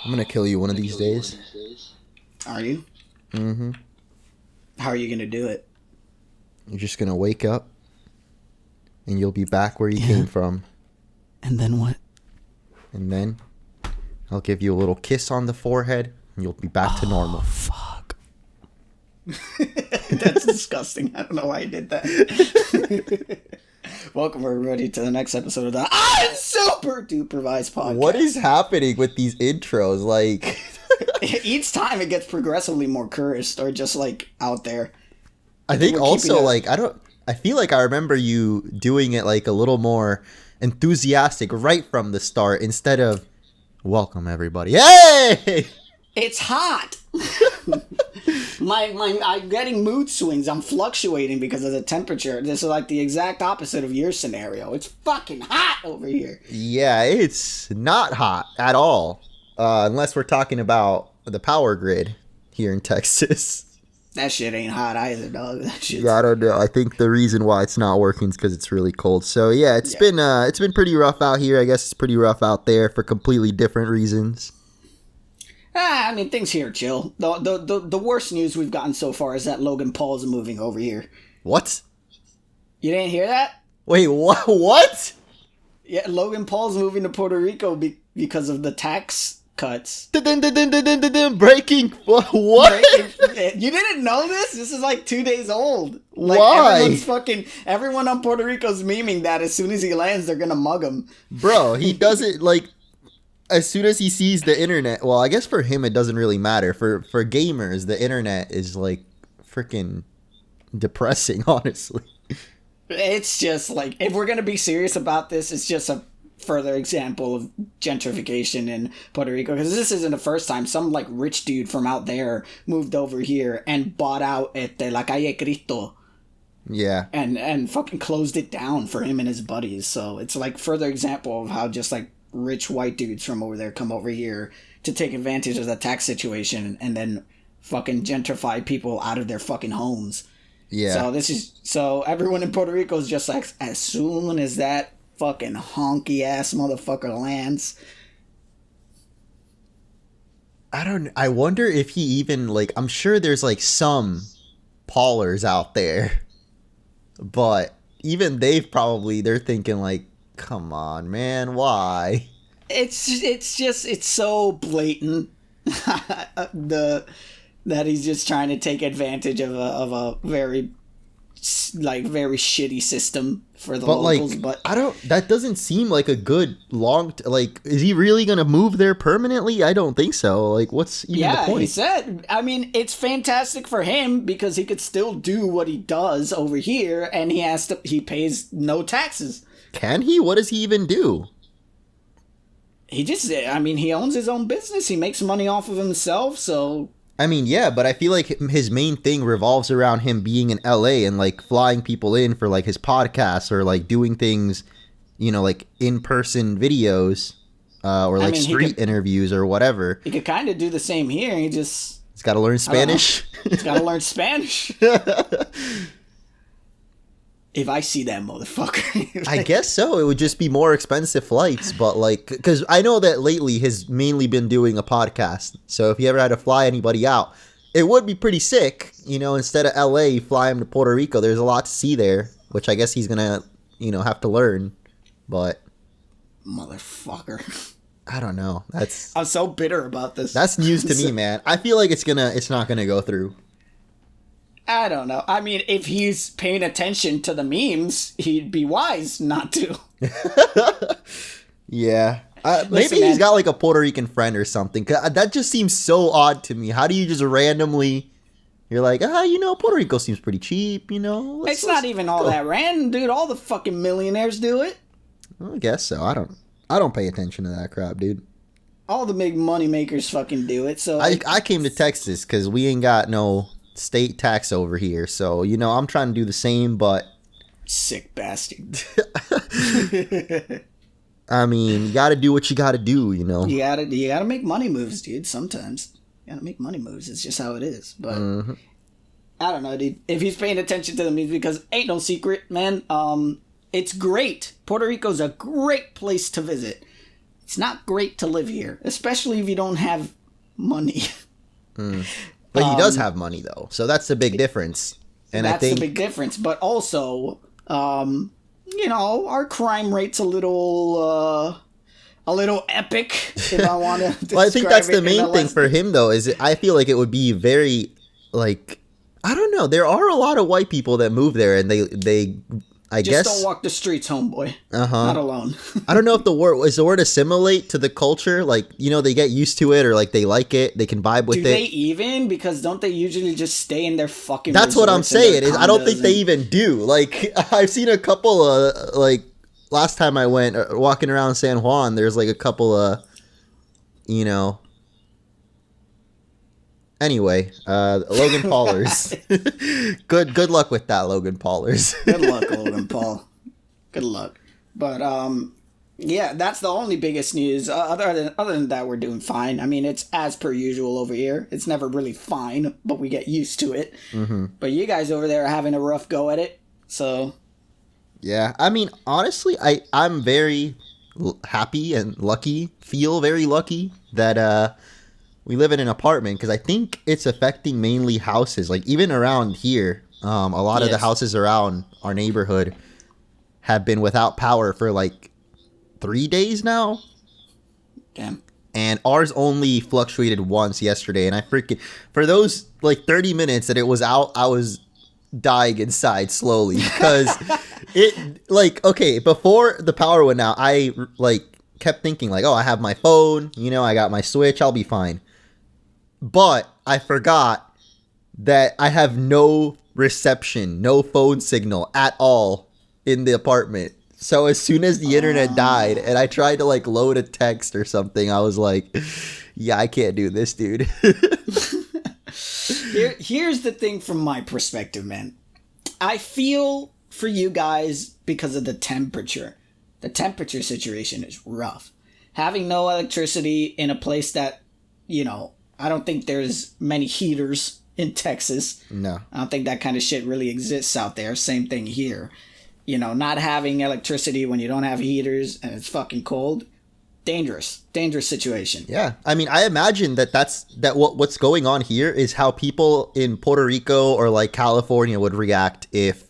I'm gonna kill you one of these days. Are you? Mm-hmm. How are you gonna do it? You're just gonna wake up, and you'll be back where you came from. And then what? And then I'll give you a little kiss on the forehead, and you'll be back to normal. Fuck. That's disgusting. I don't know why I did that. Welcome, everybody, to the next episode of the UnSuperDupervised podcast. What is happening with these intros? Like, each time it gets progressively more cursed or just like out there. I think also like I feel like I remember you doing it like a little more enthusiastic right from the start instead of welcome everybody. Hey! It's hot. I'm getting mood swings. I'm fluctuating because of the temperature. This is like the exact opposite of your scenario. It's fucking hot over here. Yeah, it's not hot at all. Unless we're talking about the power grid here in Texas. That shit ain't hot either, dog. That shit. Yeah, I don't know. I think the reason why it's not working is because it's really cold. So yeah, it's been pretty rough out here. I guess it's pretty rough out there for completely different reasons. I mean, things here are chill. The worst news we've gotten so far is that Logan Paul's moving over here. What? You didn't hear that? Wait, what? Yeah, Logan Paul's moving to Puerto Rico because of the tax cuts. Breaking. What? You didn't know this? This is like 2 days old. Like, why? Everyone on Puerto Rico's memeing that as soon as he lands, they're gonna mug him. Bro, he does it like as soon as he sees the internet. Well, I guess for him it doesn't really matter. For gamers, the internet is like freaking depressing, honestly. It's just like, if we're gonna be serious about this, it's just a further example of gentrification in Puerto Rico, because this isn't the first time some like rich dude from out there moved over here and bought out La Calle Cristo. Yeah. And fucking closed it down for him and his buddies. So it's like further example of how just like rich white dudes from over there come over here to take advantage of the tax situation and then fucking gentrify people out of their fucking homes. Yeah. So everyone in Puerto Rico is just like, as soon as that fucking honky ass motherfucker lands. I wonder if he even like, I'm sure there's like some Paulers out there, but even they're thinking like, come on, man, why? It's so blatant that he's just trying to take advantage of a very shitty system for the locals. But that doesn't seem like a good is he really gonna move there permanently? I don't think so. Like, what's even the point? He said, I mean, it's fantastic for him because he could still do what he does over here, and he pays no taxes. Can he? What does he even do? He owns his own business. He makes money off of himself, so. I mean, yeah, but I feel like his main thing revolves around him being in LA and like flying people in for like his podcasts or like doing things, like in-person videos or like street interviews or whatever. He could kind of do the same here. He's got to learn Spanish. He's got to learn Spanish. If I see that motherfucker. I guess so. It would just be more expensive flights. But like, because I know that lately he's mainly been doing a podcast. So if he ever had to fly anybody out, it would be pretty sick. Instead of LA, fly him to Puerto Rico. There's a lot to see there, which I guess he's going to, have to learn. But. Motherfucker. I don't know. I'm so bitter about this. That's news to me, man. I feel like it's not going to go through. I don't know. I mean, if he's paying attention to the memes, he'd be wise not to. Yeah. Maybe he's got like a Puerto Rican friend or something. 'Cause that just seems so odd to me. How do you just randomly... You're like, Puerto Rico seems pretty cheap, It's not even all that random, dude. All the fucking millionaires do it. I guess so. I don't pay attention to that crap, dude. All the big money makers fucking do it. So I came to Texas because we ain't got no state tax over here, so I'm trying to do the same, but sick bastard. I mean, you gotta do what you gotta do, you gotta make money moves, dude. Sometimes you gotta make money moves. It's just how it is. But I don't know, dude, if he's paying attention to the memes, because ain't no secret, man. It's great. Puerto Rico's a great place to visit. it's not great to live here, especially if you don't have money. But he does have money, though, so that's the big difference. And that's I think the big difference. But also, our crime rate's a little epic, if I want to describe well, I think that's it the main thing for him, though, is I feel like it would be very, like, I don't know. There are a lot of white people that move there, and they I Just guess... don't walk the streets, homeboy. Not alone. I don't know if the word assimilate to the culture. Like, they get used to it, or like they like it. They can vibe with it. Do they even? Because don't they usually just stay in their fucking That's what I'm saying. Is I don't think they and... even do. Like, I've seen a couple of, like, last time I went walking around San Juan, there's like a couple of, Anyway, Logan Paulers. Good luck with that, Logan Paulers. Good luck, Logan Paul. Good luck. But yeah, that's the only biggest news. Other than that, we're doing fine. I mean, it's as per usual over here. It's never really fine, but we get used to it. Mm-hmm. But you guys over there are having a rough go at it. So yeah, I mean, honestly, I'm very happy and lucky. Feel very lucky that we live in an apartment, because I think it's affecting mainly houses. Like, even around here, a lot of the houses around our neighborhood have been without power for like 3 days now. Damn. And ours only fluctuated once yesterday, and I freaking, for those like 30 minutes that it was out, I was dying inside slowly, because it, like, okay, before the power went out, I like kept thinking like, oh, I have my phone, I got my Switch, I'll be fine. But I forgot that I have no reception, no phone signal at all in the apartment. So as soon as the internet died and I tried to like load a text or something, I was like, yeah, I can't do this, dude. Here's the thing from my perspective, man. I feel for you guys because of the temperature. The temperature situation is rough. Having no electricity in a place that, I don't think there's many heaters in Texas. No. I don't think that kind of shit really exists out there. Same thing here. Not having electricity when you don't have heaters and it's fucking cold. Dangerous situation. Yeah. I mean, I imagine what's going on here is how people in Puerto Rico or like California would react if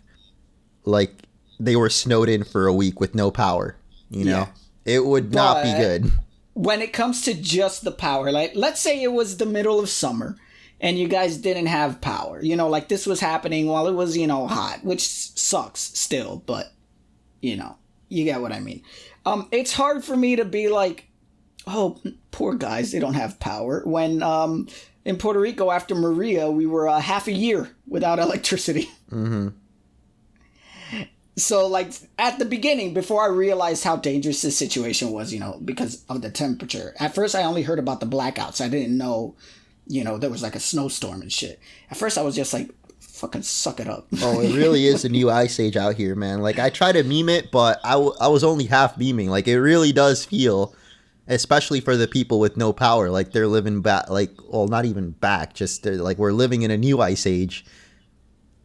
like they were snowed in for a week with no power, Yeah. It would not be good. When it comes to just the power, like, let's say it was the middle of summer and you guys didn't have power, like this was happening while it was, hot, which sucks still, but, you get what I mean. It's hard for me to be like, oh, poor guys, they don't have power. When in Puerto Rico after Maria, we were half a year without electricity. Mm-hmm. So, like, at the beginning, before I realized how dangerous this situation was, because of the temperature, at first I only heard about the blackouts. I didn't know, there was like a snowstorm and shit. At first I was just like, fucking suck it up. Oh, it really is a new ice age out here, man. Like, I try to meme it, but I was only half memeing. Like, it really does feel, especially for the people with no power, like they're living back, like, well, not even back, just like we're living in a new ice age.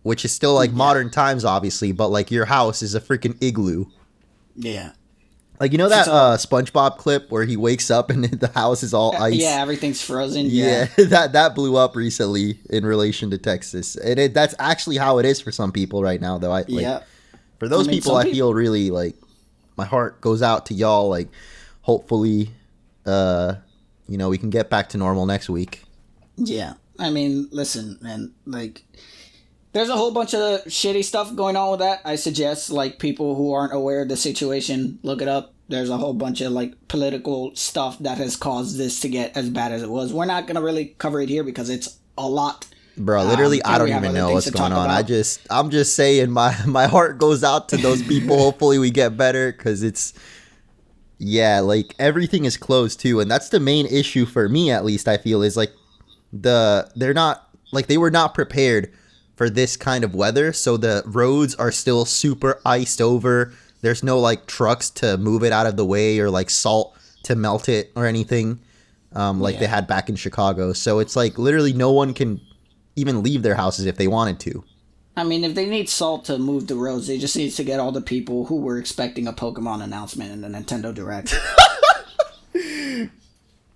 Which is still like modern times, obviously, but like your house is a freaking igloo. Yeah. Like, that SpongeBob clip where he wakes up and the house is all ice? Yeah, everything's frozen. Yeah, that blew up recently in relation to Texas. And that's actually how it is for some people right now, though. For those people, I feel really like my heart goes out to y'all. Like, hopefully, we can get back to normal next week. Yeah. I mean, listen, man, like, there's a whole bunch of shitty stuff going on with that. I suggest, like, people who aren't aware of the situation, look it up. There's a whole bunch of, like, political stuff that has caused this to get as bad as it was. We're not going to really cover it here because it's a lot. Bro, literally, I don't even know what's going on. I'm just saying my heart goes out to those people. Hopefully we get better, because it's, like, everything is closed, too. And that's the main issue for me, at least, I feel, is, like, they were not prepared for this kind of weather, so the roads are still super iced over. There's no like trucks to move it out of the way or like salt to melt it or anything, they had back in Chicago. So it's like literally no one can even leave their houses if they wanted to. I mean, if they need salt to move the roads, they just need to get all the people who were expecting a Pokemon announcement in the Nintendo Direct.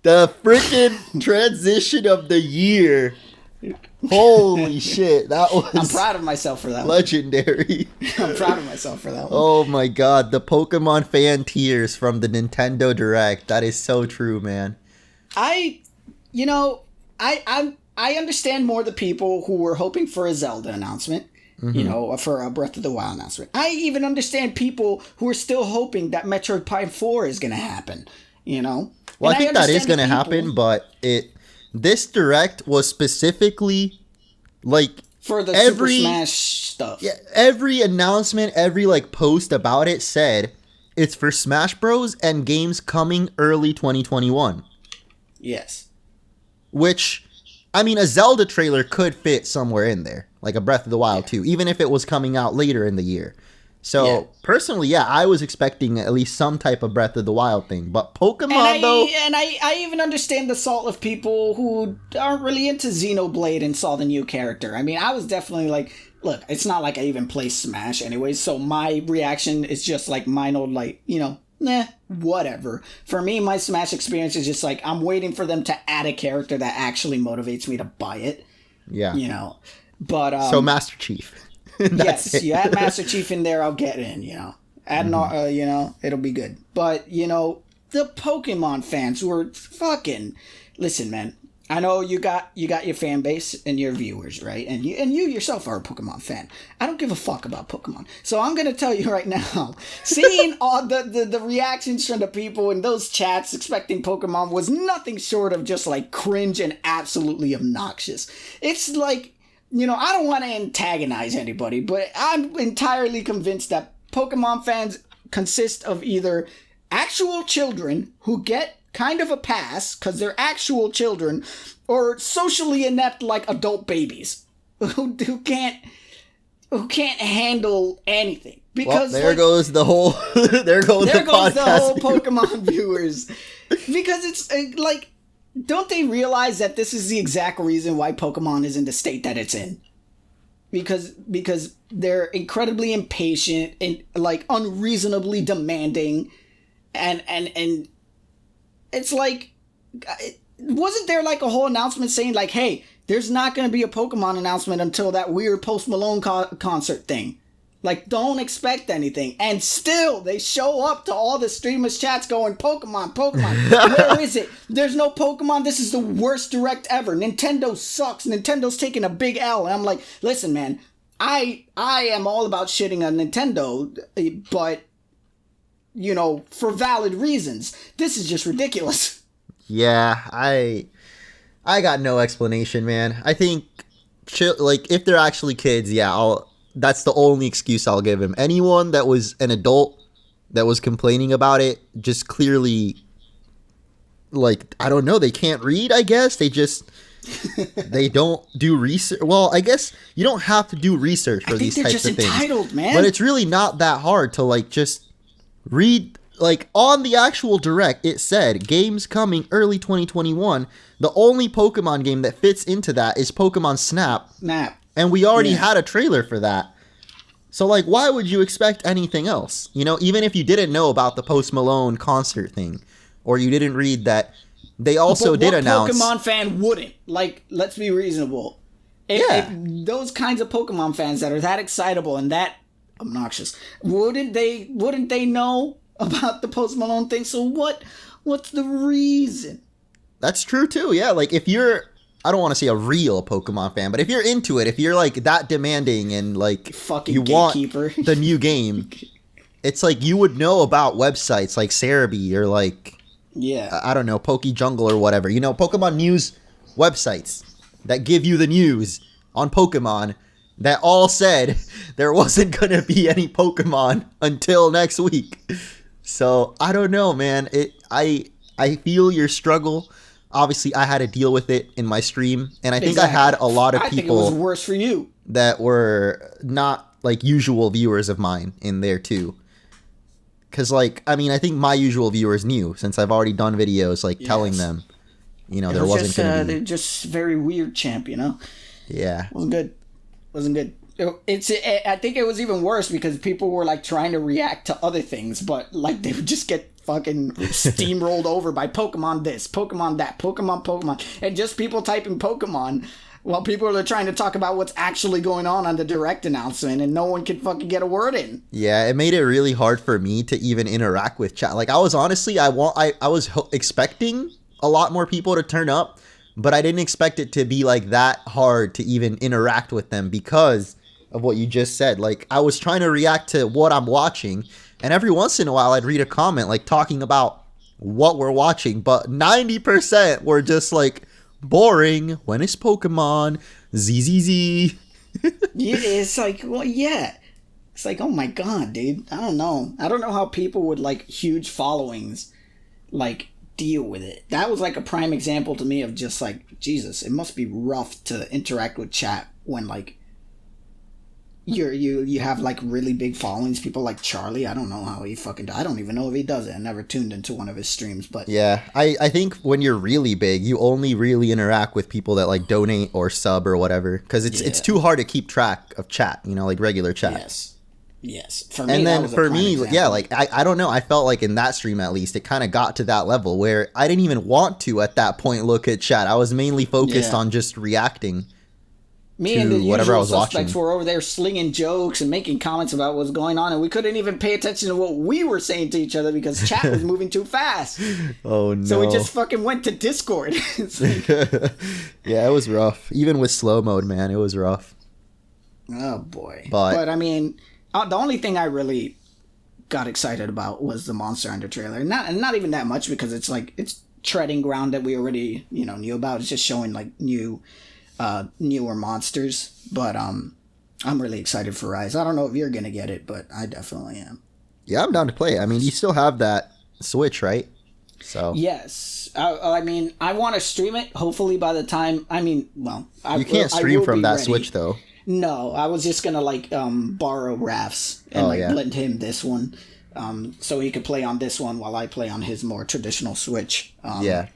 The freaking transition of the year. Holy shit, that was... I'm proud of myself for that legendary. I'm proud of myself for that one. Oh my god, the Pokemon fan tears from the Nintendo Direct. That is so true, man. I understand more the people who were hoping for a Zelda announcement. For a Breath of the Wild announcement. I even understand people who are still hoping that Metroid Prime 4 is going to happen, Well, I think that is going to happen, but this Direct was specifically, for the Super Smash stuff. Yeah, every announcement, every, post about it said it's for Smash Bros. And games coming early 2021. Yes. Which... I mean, a Zelda trailer could fit somewhere in there, like a Breath of the Wild 2, even if it was coming out later in the year. So, personally, I was expecting at least some type of Breath of the Wild thing. But Pokemon, though... And I even understand the salt of people who aren't really into Xenoblade and saw the new character. I mean, I was definitely like... Look, it's not like I even play Smash anyways, so my reaction is just like mine old, whatever. For me, my Smash experience is just like, I'm waiting for them to add a character that actually motivates me to buy it. Yeah. But... so Master Chief. Yes, you add Master Chief in there, I'll get in, Add it'll be good. But, the Pokemon fans who are fucking... Listen, man. I know you got your fan base and your viewers, right? And you yourself are a Pokemon fan. I don't give a fuck about Pokemon. So I'm going to tell you right now, seeing all the reactions from the people in those chats expecting Pokemon was nothing short of just cringe and absolutely obnoxious. It's like, I don't want to antagonize anybody, but I'm entirely convinced that Pokemon fans consist of either actual children who get kind of a pass because they're actual children, or socially inept adult babies who can't handle anything. Because there goes the whole the whole Pokemon viewers. Because it's don't they realize that this is the exact reason why Pokemon is in the state that it's in? Because they're incredibly impatient and unreasonably demanding, and it's wasn't there a whole announcement saying hey, there's not going to be a Pokemon announcement until that weird Post Malone concert thing. Don't expect anything. And still, they show up to all the streamers' chats going, Pokemon. Where is it? There's no Pokemon. This is the worst Direct ever. Nintendo sucks. Nintendo's taking a big L. And I'm like, listen, man, I am all about shitting on Nintendo, but... for valid reasons. This is just ridiculous. Yeah, I got no explanation, man. I think, if they're actually kids, that's the only excuse I'll give him. Anyone that was an adult that was complaining about it, just clearly, I don't know, they can't read, I guess. They just... they don't do research. Well, I guess you don't have to do research for these types of things. I think they're just entitled, man. But it's really not that hard to, just... read, on the actual Direct, it said, games coming early 2021. The only Pokemon game that fits into that is Pokemon Snap. And we already had a trailer for that. So, why would you expect anything else? Even if you didn't know about the Post Malone concert thing, or you didn't read that, they also did announce... Pokemon fan wouldn't? Let's be reasonable. If those kinds of Pokemon fans that are that excitable and that obnoxious, wouldn't they know about the Post Malone thing? So what's the reason? That's true too. Yeah, if you're, I don't want to say a real Pokemon fan, but if you're into it, if you're that demanding and fucking you gatekeeper. Want the new game, it's you would know about websites like Cerebi or I don't know, PokeJungle or whatever. Pokemon news websites that give you the news on Pokemon. That all said there wasn't going to be any Pokemon until next week. So, I don't know, man. I feel your struggle. Obviously, I had to deal with it in my stream. And I think I had a lot of people... I think it was worse for you. That were not, usual viewers of mine in there, too. Because, I think my usual viewers knew, since I've already done videos, telling them, there wasn't going to be... They're just very weird, champ, Yeah. Wasn't good. I think it was even worse because people were trying to react to other things, but they would just get fucking steamrolled over by Pokemon this, Pokemon that, Pokemon, and just people typing Pokemon while people are trying to talk about what's actually going on the direct announcement, and no one can fucking get a word in. Yeah, it made it really hard for me to even interact with chat. Like, I was honestly, I was expecting a lot more people to turn up, but I didn't expect it to be like that hard to even interact with them because of what you just said. Like, I was trying to react to what I'm watching, and every once in a while I'd read a comment like talking about what we're watching, but 90% were just like, boring, when is Pokemon, ZZZ. Yeah, it's like, well, yeah. It's like, oh my god, dude. I don't know how people with like huge followings like deal with it. That was like a prime example to me of just like, Jesus, it must be rough to interact with chat when like you have like really big followings. People like Charlie, I don't know how he fucking I don't even know if he does it. I never tuned into one of his streams, but yeah, I think when you're really big, you only really interact with people that like donate or sub or whatever, because it's too hard to keep track of chat, you know, like regular chat. Yes, for me. And then for me, example. yeah, like I don't know, I felt like in that stream at least it kind of got to that level where I didn't even want to at that point look at chat. I was mainly focused on just reacting. Me and the usual suspects were over there slinging jokes and making comments about what's going on, and we couldn't even pay attention to what we were saying to each other because chat was moving too fast. Oh, no. So we just fucking went to Discord. Like, yeah, it was rough. Even with slow mode, man, it was rough. Oh, boy. But I mean, the only thing I really got excited about was the Monster Hunter trailer. Not even that much, because it's like, it's treading ground that we already, knew about. It's just showing like newer monsters, but I'm really excited for Rise. I don't know if you're gonna get it, but I definitely am. Yeah, I'm down to play it. I mean, you still have that Switch, right? So yes, I mean, I want to stream it. Hopefully, by the time you can't stream from that Switch though. No, I was just gonna borrow Raf's and lend him this one, so he could play on this one while I play on his more traditional Switch. Yeah.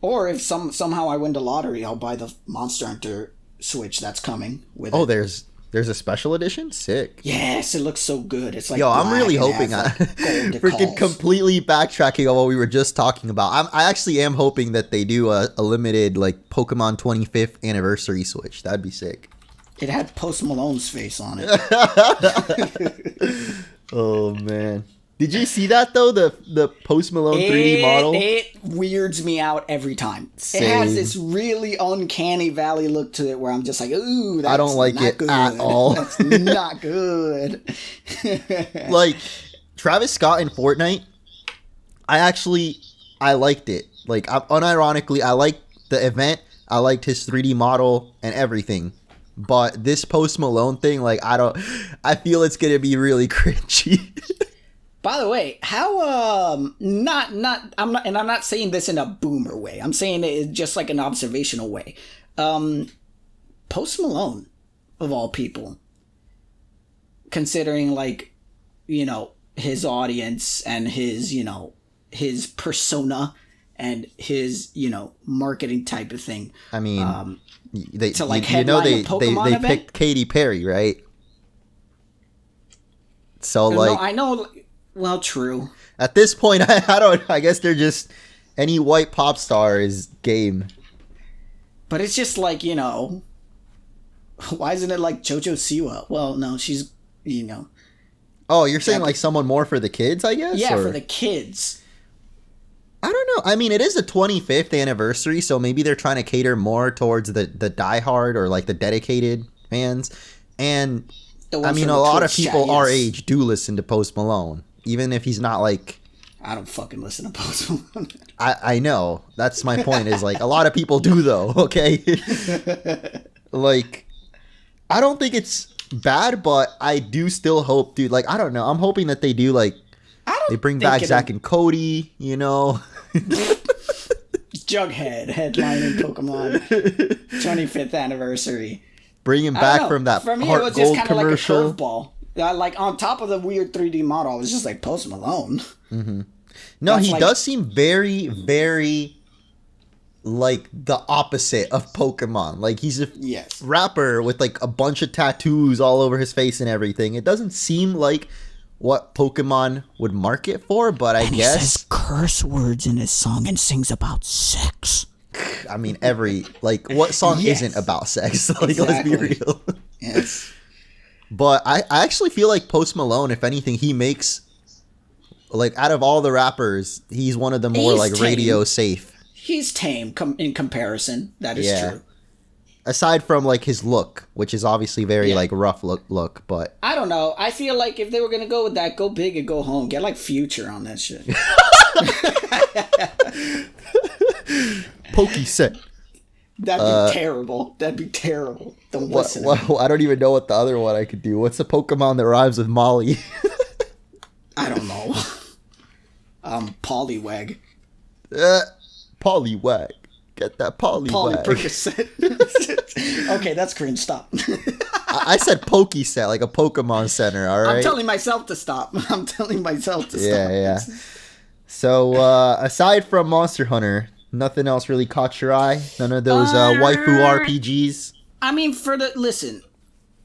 Or if somehow I win the lottery, I'll buy the Monster Hunter Switch that's coming with it. Oh, there's a special edition? Sick. Yes, it looks so good. It's like, yo, I'm really hoping freaking completely backtracking on what we were just talking about. I actually am hoping that they do a limited like Pokemon 25th anniversary Switch. That'd be sick. It had Post Malone's face on it. Oh man. Did you see that though? The Post Malone 3D model? It weirds me out every time. Same. It has this really uncanny valley look to it where I'm just like, ooh, that's I don't like it good. at all. That's not good. Like Travis Scott in Fortnite, I liked it. Like unironically, I liked the event. I liked his 3D model and everything. But this Post Malone thing, like I feel it's gonna be really cringy. By the way, how I'm not saying this in a boomer way. I'm saying it just like an observational way. Post Malone, of all people, considering like, his audience and his, his persona and his, marketing type of thing. I mean, they Pokemon picked Katy Perry, right? So like, no, I know. Well, true. At this point, I guess they're just any white pop star is game. But it's just like, why isn't it like JoJo Siwa? Well, no, she's, Oh, you're saying like someone more for the kids, I guess? Yeah, for the kids. I don't know. I mean, it is the 25th anniversary, so maybe they're trying to cater more towards the diehard or like the dedicated fans. And I mean, a lot of people our age do listen to Post Malone. Even if he's not like... I don't fucking listen to Post Malone. I know. That's my point, is like, a lot of people do though, okay? Like, I don't think it's bad, but I do still hope, dude, like, I don't know. I'm hoping that they do, like, they bring back Zack and Cody, Jughead headlining Pokemon 25th anniversary. Bring him back from that For me, Heart it was just Gold kind of like a commercial. curveball. Like, on top of the weird 3D model, it was just like Post Malone. Mm-hmm. No, he does seem very, very like the opposite of Pokemon. Like, he's a rapper with like a bunch of tattoos all over his face and everything. It doesn't seem like what Pokemon would market for, but I guess he says curse words in his song and sings about sex. I mean, what song isn't about sex? Like, exactly. Let's be real. Yes. But I actually feel like Post Malone, if anything, he makes, like, out of all the rappers, he's one of the more, like, radio safe. He's tame in comparison. That is true. Aside from, like, his look, which is obviously very, like, rough look, but... I don't know. I feel like if they were going to go with that, go big and go home. Get, like, Future on that shit. Pokey set. That'd be terrible. That'd be terrible. Don't listen. I don't even know what the other one I could do. What's the Pokemon that rhymes with Molly? I don't know. Poliwag. Poliwag. Get that Poliwag. Percocet. Okay, that's cringe. Stop. I said Pokey set, like a Pokemon Center, all right? I'm telling myself to stop. Yeah. So, aside from Monster Hunter, nothing else really caught your eye? None of those waifu RPGs? I mean, listen,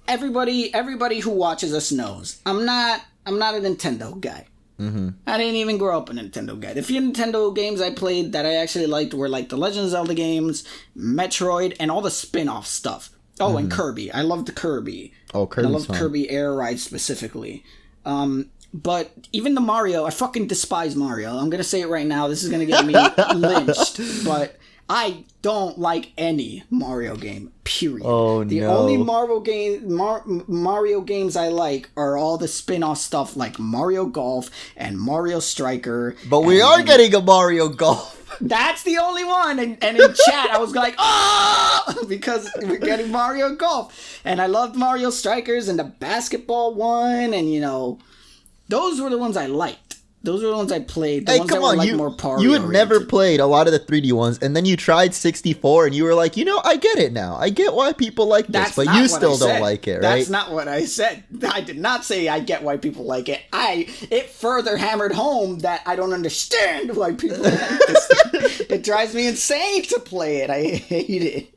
everybody who watches us knows I'm not a Nintendo guy. Mm-hmm. I didn't even grow up a Nintendo guy. The few Nintendo games I played that I actually liked were like the Legend of Zelda games, Metroid, and all the spin-off stuff. Oh, and Kirby. I loved Kirby. Oh, Kirby. I loved Kirby Air Ride specifically. But even the Mario, I fucking despise Mario. I'm going to say it right now. This is going to get me lynched. But I don't like any Mario game, period. Oh, the no. only Mario games I like are all the spin-off stuff like Mario Golf and Mario Striker. But we are getting a Mario Golf. That's the only one. And in chat, I was like, oh! Because we're getting Mario Golf. And I loved Mario Strikers and the basketball one. And, you know, those were the ones I liked. Those were the ones I played. The ones that were like more party you had oriented. never played a lot of the 3D ones, and then you tried 64, and you were like, you know, I get it now. I get why people like this, but you still don't like it, right? That's not what I said. I did not say I get why people like it. It further hammered home that I don't understand why people like this. It drives me insane to play it. I hate it.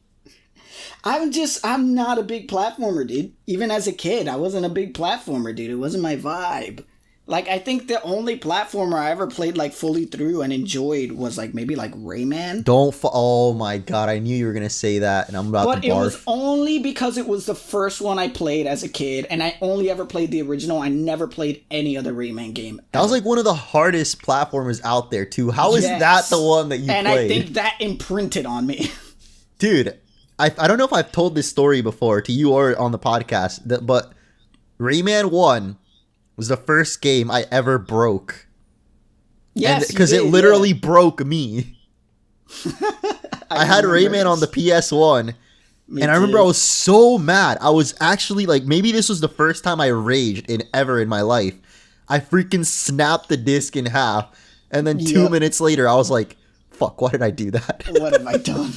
I'm not a big platformer, dude. Even as a kid, I wasn't a big platformer, dude. It wasn't my vibe. Like, I think the only platformer I ever played, like, fully through and enjoyed was, like, maybe, like, Rayman. Oh, my God. I knew you were going to say that, and I'm about to barf. But it was only because it was the first one I played as a kid, and I only ever played the original. I never played any other Rayman game. That was, like, one of the hardest platformers out there, too. How is that the one that you played? And I think that imprinted on me. Dude, I don't know if I've told this story before to you or on the podcast, but Rayman 1... was the first game I ever broke. Yes, because it literally broke me. I had Rayman on the PS1, and I remember I was so mad. I was actually like, maybe this was the first time I raged ever in my life. I freaking snapped the disc in half, and then 2 minutes later, I was like, fuck, why did I do that? What have I done?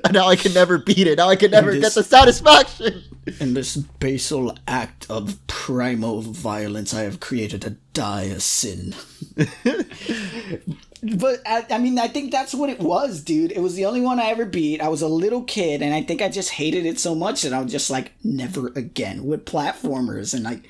And now I can never beat it. Now I can never get the satisfaction. In this basal act of primal violence, I have created a dire sin. But, I mean, I think that's what it was, dude. It was the only one I ever beat. I was a little kid, and I think I just hated it so much that I was just like, never again with platformers. And, like,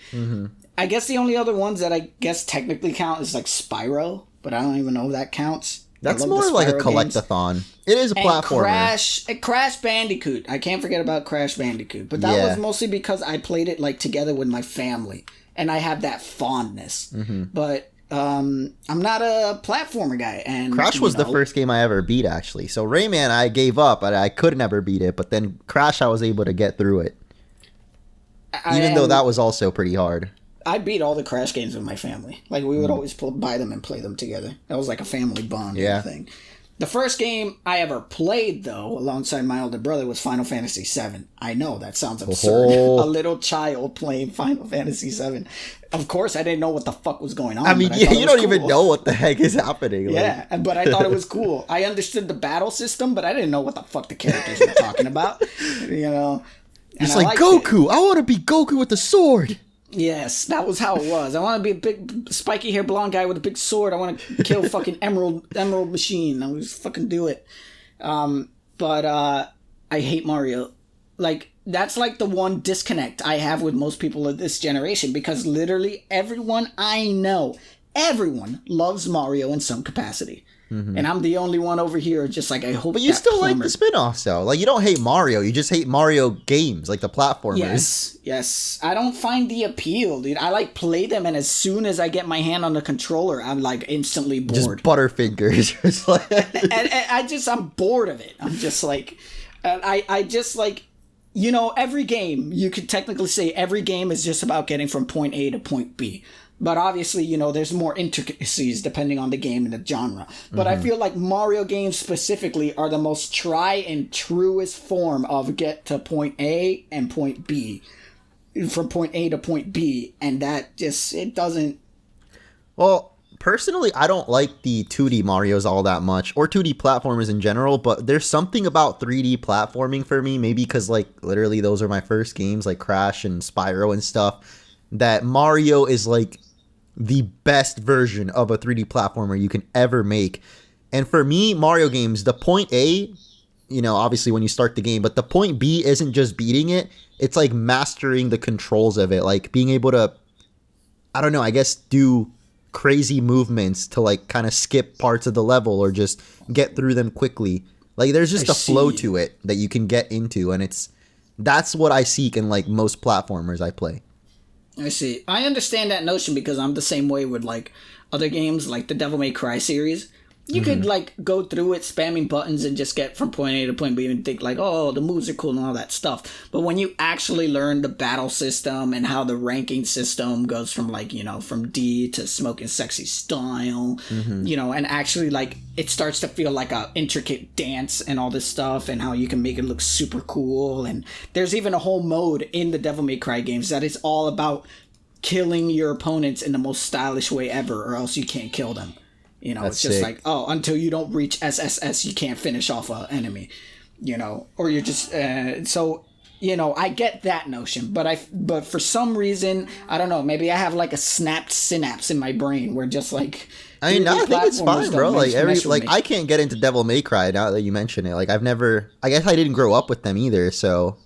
I guess the only other ones that I guess technically count is, like, Spyro, but I don't even know if that counts. That's more like a collectathon. It is a platformer. Crash Bandicoot. I can't forget about Crash Bandicoot. But that was mostly because I played it like together with my family. And I have that fondness. Mm-hmm. But I'm not a platformer guy. And Crash was the first game I ever beat, actually. So Rayman, I gave up. I could never beat it. But then Crash, I was able to get through it. Even though that was also pretty hard. I beat all the Crash games with my family. Like, we would always buy them and play them together. That was like a family bond thing. The first game I ever played, though, alongside my older brother, was Final Fantasy VII. I know, that sounds absurd. A little child playing Final Fantasy VII. Of course, I didn't know what the fuck was going on. I mean, you don't even know what the heck is happening. Yeah, but I thought it was cool. I understood the battle system, but I didn't know what the fuck the characters were talking about. You know? It's like, Goku! I want to be Goku with the sword! Yes, that was how it was. I want to be a big, spiky hair blonde guy with a big sword. I want to kill fucking Emerald Machine. I would just fucking do it. But I hate Mario. like, that's like the one disconnect I have with most people of this generation, because literally everyone I know, everyone loves Mario in some capacity. And I'm the only one over here just like, I hope. But you still like the spin-offs, though. Like, you don't hate Mario. You just hate Mario games, like the platformers. Yes. I don't find the appeal, dude. I like play them, and as soon as I get my hand on the controller, I'm like instantly bored. Just Butterfingers. It's like... and I'm bored of it. I'm just like, I just like, you know, every game, you could technically say every game is just about getting from point A to point B. But obviously, you know, there's more intricacies depending on the game and the genre. But I feel like Mario games specifically are the most try and truest form of get to point A and point B. From point A to point B. And that just, it doesn't... Well, personally, I don't like the 2D Marios all that much, or 2D platformers in general, but there's something about 3D platforming for me, maybe because, like, literally those are my first games, like Crash and Spyro and stuff, that Mario is, like, the best version of a 3D platformer you can ever make. And for me, Mario games, the point A, you know, obviously when you start the game, but the point B isn't just beating it, it's like mastering the controls of it, like being able to, I don't know, I guess do crazy movements to like kind of skip parts of the level or just get through them quickly. Like there's just a flow to it that you can get into, and that's what I seek in like most platformers I play. I see. I understand that notion because I'm the same way with like other games, like the Devil May Cry series. You could like go through it spamming buttons and just get from point A to point B and think like, oh, the moves are cool and all that stuff. But when you actually learn the battle system and how the ranking system goes from like, you know, from D to smoking sexy style, you know, and actually like it starts to feel like a intricate dance and all this stuff and how you can make it look super cool. And there's even a whole mode in the Devil May Cry games that is all about killing your opponents in the most stylish way ever, or else you can't kill them. You know, it's just like, oh, until you don't reach SSS, you can't finish off an enemy, you know, or you're just, so, you know, I get that notion, but for some reason, I don't know, maybe I have like a snapped synapse in my brain where just like, I mean, no, I think it's fine, bro. Like, I can't get into Devil May Cry now that you mention it. Like, I guess I didn't grow up with them either, so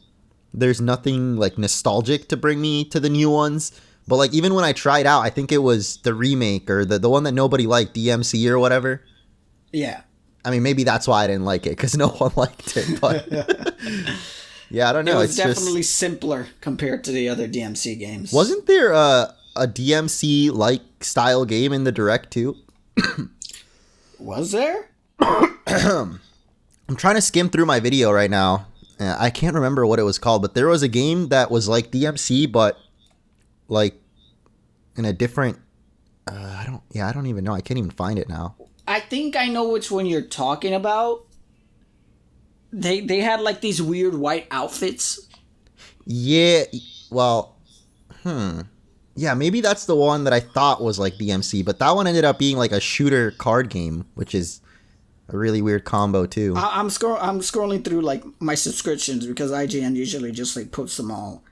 there's nothing like nostalgic to bring me to the new ones. But, like, even when I tried out, I think it was the remake or the one that nobody liked, DMC or whatever. Yeah. I mean, maybe that's why I didn't like it, because no one liked it. But, yeah, I don't know. It was definitely simpler compared to the other DMC games. Wasn't there a DMC-like style game in the Direct, too? Was there? I'm trying to skim through my video right now. I can't remember what it was called, but there was a game that was like DMC, but... like in a different I don't even know. I can't even find it now. I think I know which one you're talking about. They had like these weird white outfits. Yeah, well, yeah, maybe that's the one that I thought was like DMC, but that one ended up being like a shooter card game, which is a really weird combo too. I'm scrolling through like my subscriptions because IGN usually just like puts them all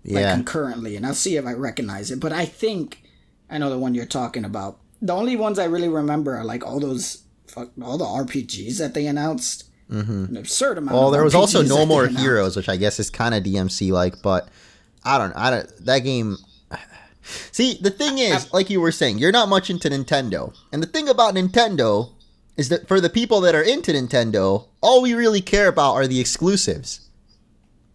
like concurrently, and I'll see if I recognize it. But I think I know the one you're talking about. The only ones I really remember are like all the RPGs that they announced. An absurd amount. Well, there was RPGs also No More Heroes, which I guess is kind of DMC like, but I don't that game. See, the thing is, like you were saying, you're not much into Nintendo, and the thing about Nintendo is that for the people that are into Nintendo, all we really care about are the exclusives.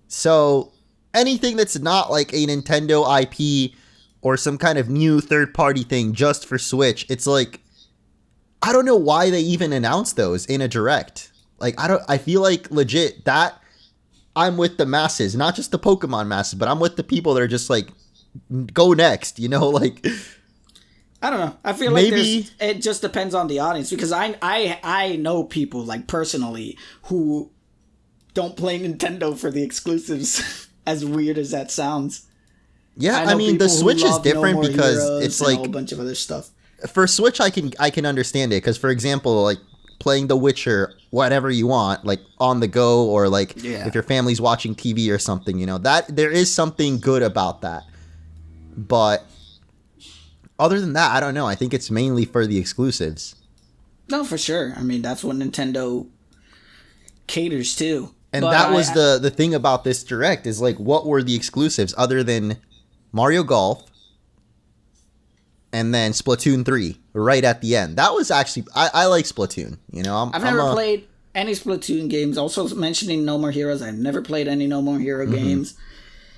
So anything that's not like a Nintendo IP or some kind of new third-party thing just for Switch, it's like, I don't know why they even announced those in a Direct. Like, I feel like legit that I'm with the masses, not just the Pokemon masses, but I'm with the people that are just like, go next, you know, like. I don't know. I feel like it just depends on the audience, because I know people like personally who don't play Nintendo for the exclusives. As weird as that sounds. Yeah, I mean the Switch is different because it's like a whole bunch of other stuff. For Switch, I can understand it because, for example, like playing The Witcher, whatever you want, like on the go, or like if your family's watching TV or something, you know, that there is something good about that. But other than that, I don't know. I think it's mainly for the exclusives. No, for sure. I mean, that's what Nintendo caters to. And that was the thing about this Direct is like, what were the exclusives other than Mario Golf and then Splatoon 3 right at the end? That was actually, I like Splatoon. You know, I've never played any Splatoon games. Also mentioning No More Heroes, I've never played any No More Hero games.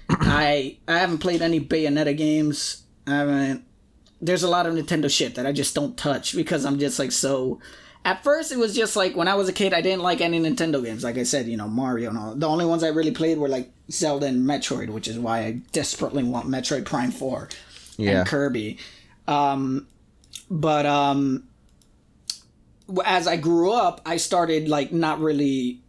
I haven't played any Bayonetta games. There's a lot of Nintendo shit that I just don't touch because I'm just like so... At first, it was just like, when I was a kid, I didn't like any Nintendo games. Like I said, you know, Mario and all. The only ones I really played were like Zelda and Metroid, which is why I desperately want Metroid Prime 4 and Kirby. But as I grew up, I started like not really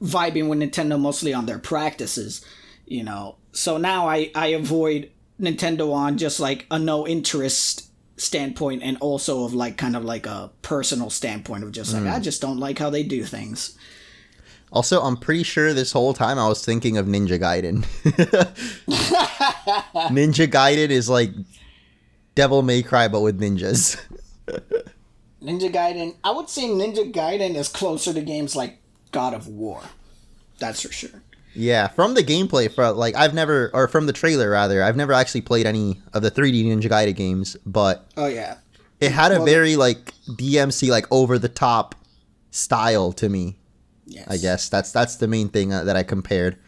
vibing with Nintendo, mostly on their practices, you know. So now I avoid Nintendo on just like a no interest standpoint, and also of like kind of like a personal standpoint of just like I just don't like how they do things. Also, I'm pretty sure this whole time I was thinking of Ninja Gaiden. Ninja Gaiden is like Devil May Cry but with ninjas. Ninja Gaiden, I would say Ninja Gaiden is closer to games like God of War. That's for sure. Yeah, from the gameplay, from the trailer rather, I've never actually played any of the 3D Ninja Gaiden games, but it had a very like DMC, like over the top style to me. Yes. I guess that's the main thing that I compared.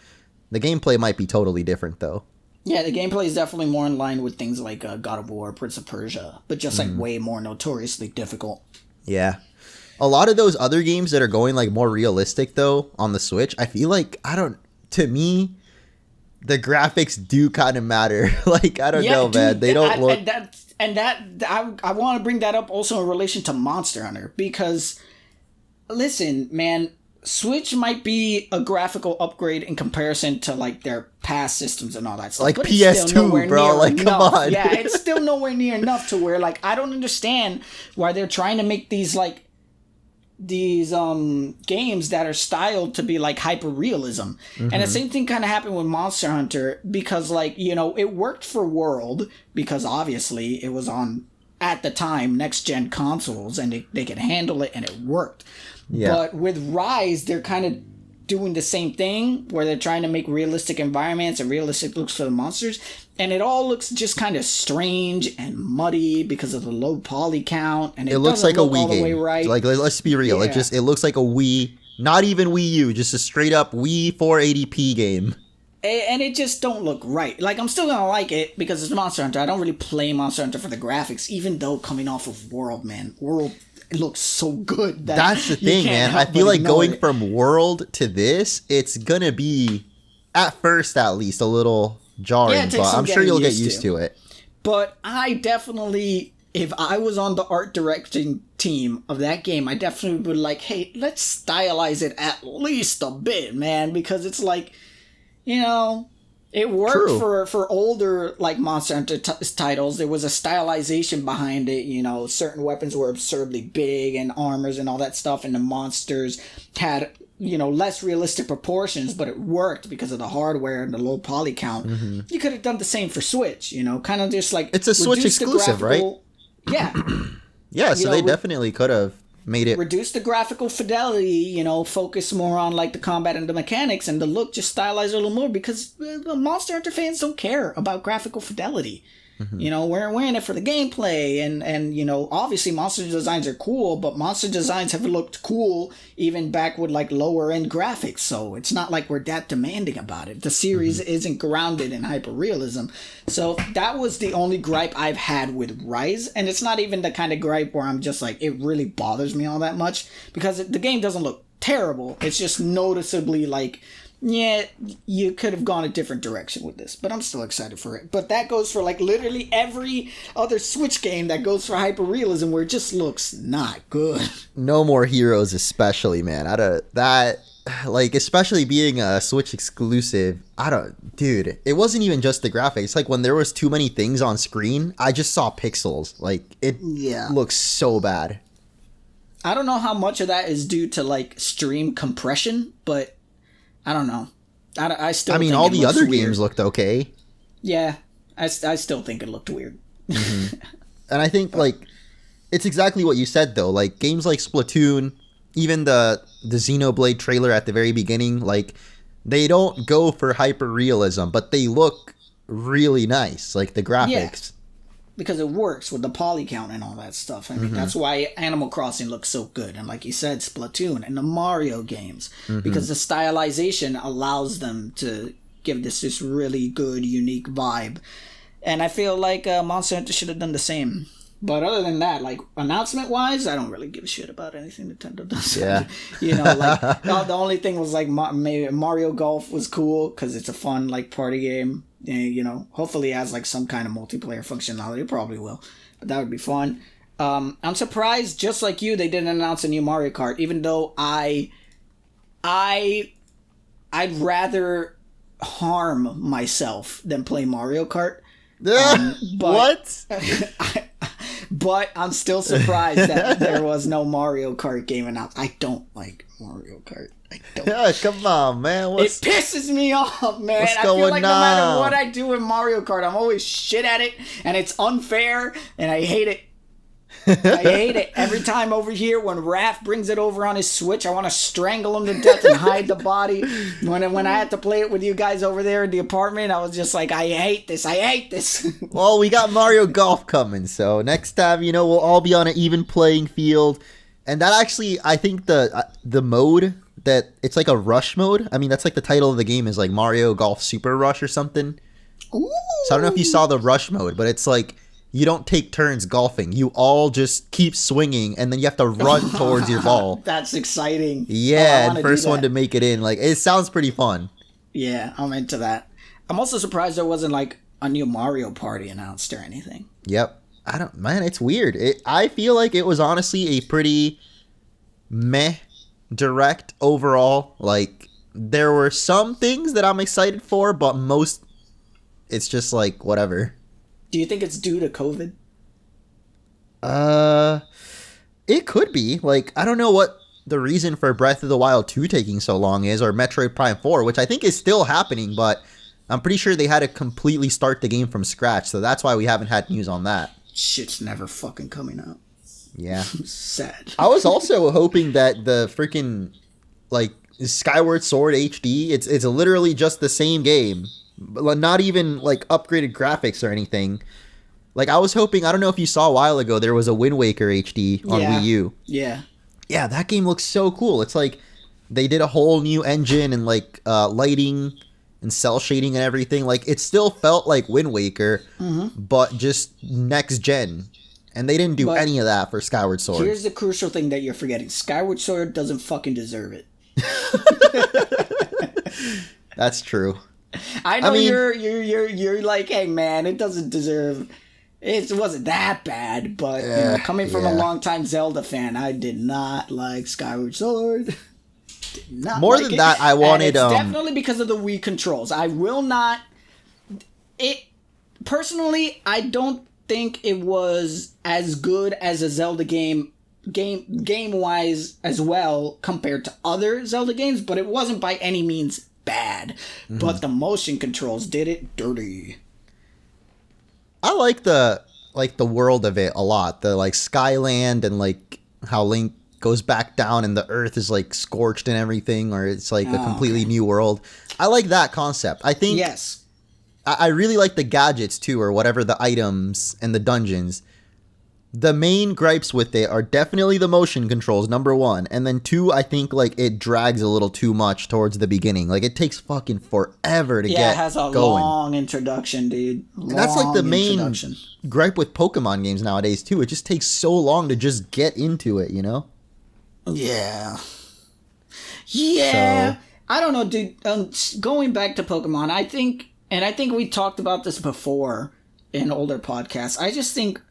The gameplay might be totally different though. Yeah, the gameplay is definitely more in line with things like God of War, Prince of Persia, but just like way more notoriously difficult. Yeah. A lot of those other games that are going like more realistic though on the Switch, I feel like to me, the graphics do kind of matter. Like, I don't know, dude, man. They don't look... I want to bring that up also in relation to Monster Hunter. Because, listen, man, Switch might be a graphical upgrade in comparison to, like, their past systems and all that stuff. Like PS2, bro. Like, come on. Yeah, it's still nowhere near enough to where, like, I don't understand why they're trying to make these games that are styled to be like hyper realism. And the same thing kind of happened with Monster Hunter, because like, you know, it worked for World because obviously it was on at the time next gen consoles and they could handle it and it worked. But with Rise, they're kind of doing the same thing where they're trying to make realistic environments and realistic looks for the monsters, and it all looks just kind of strange and muddy because of the low poly count, and it looks like a Wii game. Right. Like, let's be real, it looks like a Wii, not even Wii U, just a straight up Wii 480p game. And it just don't look right. Like, I'm still gonna like it because it's Monster Hunter. I don't really play Monster Hunter for the graphics, even though coming off of World, man, it looks so good. That's the thing, man. I feel like going from World to this, it's gonna be, at first at least, a little jarring, but I'm sure you'll get used to it. But I definitely, if I was on the art directing team of that game, I definitely would like, hey, let's stylize it at least a bit, man, because it's like, you know, it worked for older like Monster Hunter titles. There was a stylization behind it. You know, certain weapons were absurdly big and armors and all that stuff, and the monsters had, you know, less realistic proportions, but it worked because of the hardware and the low poly count. You could have done the same for Switch. You know, kind of just like it's a Switch exclusive, right? Yeah. Yeah, so they definitely could have made it... Reduce the graphical fidelity, you know, focus more on, like, the combat and the mechanics, and the look just stylize a little more, because the Monster Hunter fans don't care about graphical fidelity. You know, we're in it for the gameplay, and you know, obviously monster designs are cool, but monster designs have looked cool even back with, like, lower-end graphics, so it's not like we're that demanding about it. The series isn't grounded in hyper-realism. So that was the only gripe I've had with Rise, and it's not even the kind of gripe where I'm just like, it really bothers me all that much, because the game doesn't look terrible. It's just noticeably, like... yeah, you could have gone a different direction with this, but I'm still excited for it. But that goes for, like, literally every other Switch game that goes for hyper-realism where it just looks not good. No More Heroes especially, man. Like, especially being a Switch exclusive, dude, it wasn't even just the graphics. Like, when there was too many things on screen, I just saw pixels. Like, it looks so bad. I don't know how much of that is due to, like, stream compression, but... I don't know. I mean, all the other games looked okay. Yeah, I still think it looked weird. And I think, like, it's exactly what you said, though. Like, games like Splatoon even the Xenoblade trailer at the very beginning, like, they don't go for hyper realism, but they look really nice, like the graphics. Because it works with the poly count and all that stuff. I mean, that's why Animal Crossing looks so good. And like you said, Splatoon and the Mario games. Because the stylization allows them to give this really good, unique vibe. And I feel like Monster Hunter should have done the same. But other than that, like, announcement-wise, I don't really give a shit about anything Nintendo does. Yeah. You know, like, the only thing was, like, maybe Mario Golf was cool because it's a fun, like, party game. You know, hopefully it has, like, some kind of multiplayer functionality. It probably will. But that would be fun. I'm surprised, just like you, they didn't announce a new Mario Kart, even though I'd rather harm myself than play Mario Kart. What? But I'm still surprised that there was no Mario Kart game announced. I don't like Mario Kart. I don't. Yeah, come on, man. It pisses me off, man. I feel like no matter what I do in Mario Kart, I'm always shit at it, and it's unfair, and I hate it. I hate it. Every time over here when Raph brings it over on his Switch, I want to strangle him to death and hide the body. When I had to play it with you guys over there in the apartment, I was just like, I hate this. I hate this. Well, we got Mario Golf coming, so next time, you know, we'll all be on an even playing field. And that actually, I think the mode that, it's like a rush mode. I mean, that's like the title of the game is like Mario Golf Super Rush or something. Ooh. So I don't know if you saw the rush mode, but it's like, you don't take turns golfing. You all just keep swinging, and then you have to run towards your ball. That's exciting. Yeah, and first one to make it in. Like, it sounds pretty fun. Yeah, I'm into that. I'm also surprised there wasn't, like, a new Mario Party announced or anything. Yep. Man, it's weird. I feel like it was honestly a pretty meh direct overall. Like, there were some things that I'm excited for, but most, it's just like, whatever. Do you think it's due to COVID? It could be. Like, I don't know what the reason for Breath of the Wild 2 taking so long is, or Metroid Prime 4, which I think is still happening, but I'm pretty sure they had to completely start the game from scratch, so that's why we haven't had news on that. Shit's never fucking coming out. Yeah. Sad. I was also hoping that the freaking, like, Skyward Sword HD, it's literally just the same game. Not even like upgraded graphics or anything. Like, I was hoping, I don't know if you saw a while ago, there was a Wind Waker HD on Wii U. Yeah. Yeah, that game looks so cool. It's like they did a whole new engine and like lighting and cell shading and everything. Like, it still felt like Wind Waker, but just next gen. And they didn't do any of that for Skyward Sword. Here's the crucial thing that you're forgetting. Skyward Sword doesn't fucking deserve it. That's true. I mean, you're like, hey man, it doesn't deserve. It wasn't that bad, but you know, coming from a longtime Zelda fan, I did not like Skyward Sword. More than that, I wanted. And it's definitely because of the Wii controls. I will not. It personally, I don't think it was as good as a Zelda game wise as well compared to other Zelda games, but it wasn't by any means bad. But the motion controls did it dirty. I like the world of it a lot. The like Skyland and like how Link goes back down and the earth is like scorched and everything, or it's like a completely new world. I like that concept. I think yes. I really like the gadgets too, or whatever, the items and the dungeons. The main gripes with it are definitely the motion controls, number one. And then two, I think like it drags a little too much towards the beginning. Like, it takes fucking forever to get going. Yeah, it has a long introduction, dude. That's like the main gripe with Pokemon games nowadays too. It just takes so long to just get into it, you know? Yeah. Yeah. So, I don't know, dude. Going back to Pokemon, I think we talked about this before in older podcasts. I just think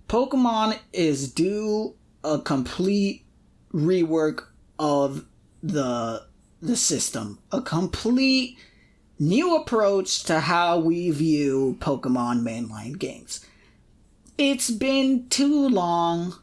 Pokemon is due a complete rework of the system. A complete new approach to how we view Pokemon mainline games. It's been too long.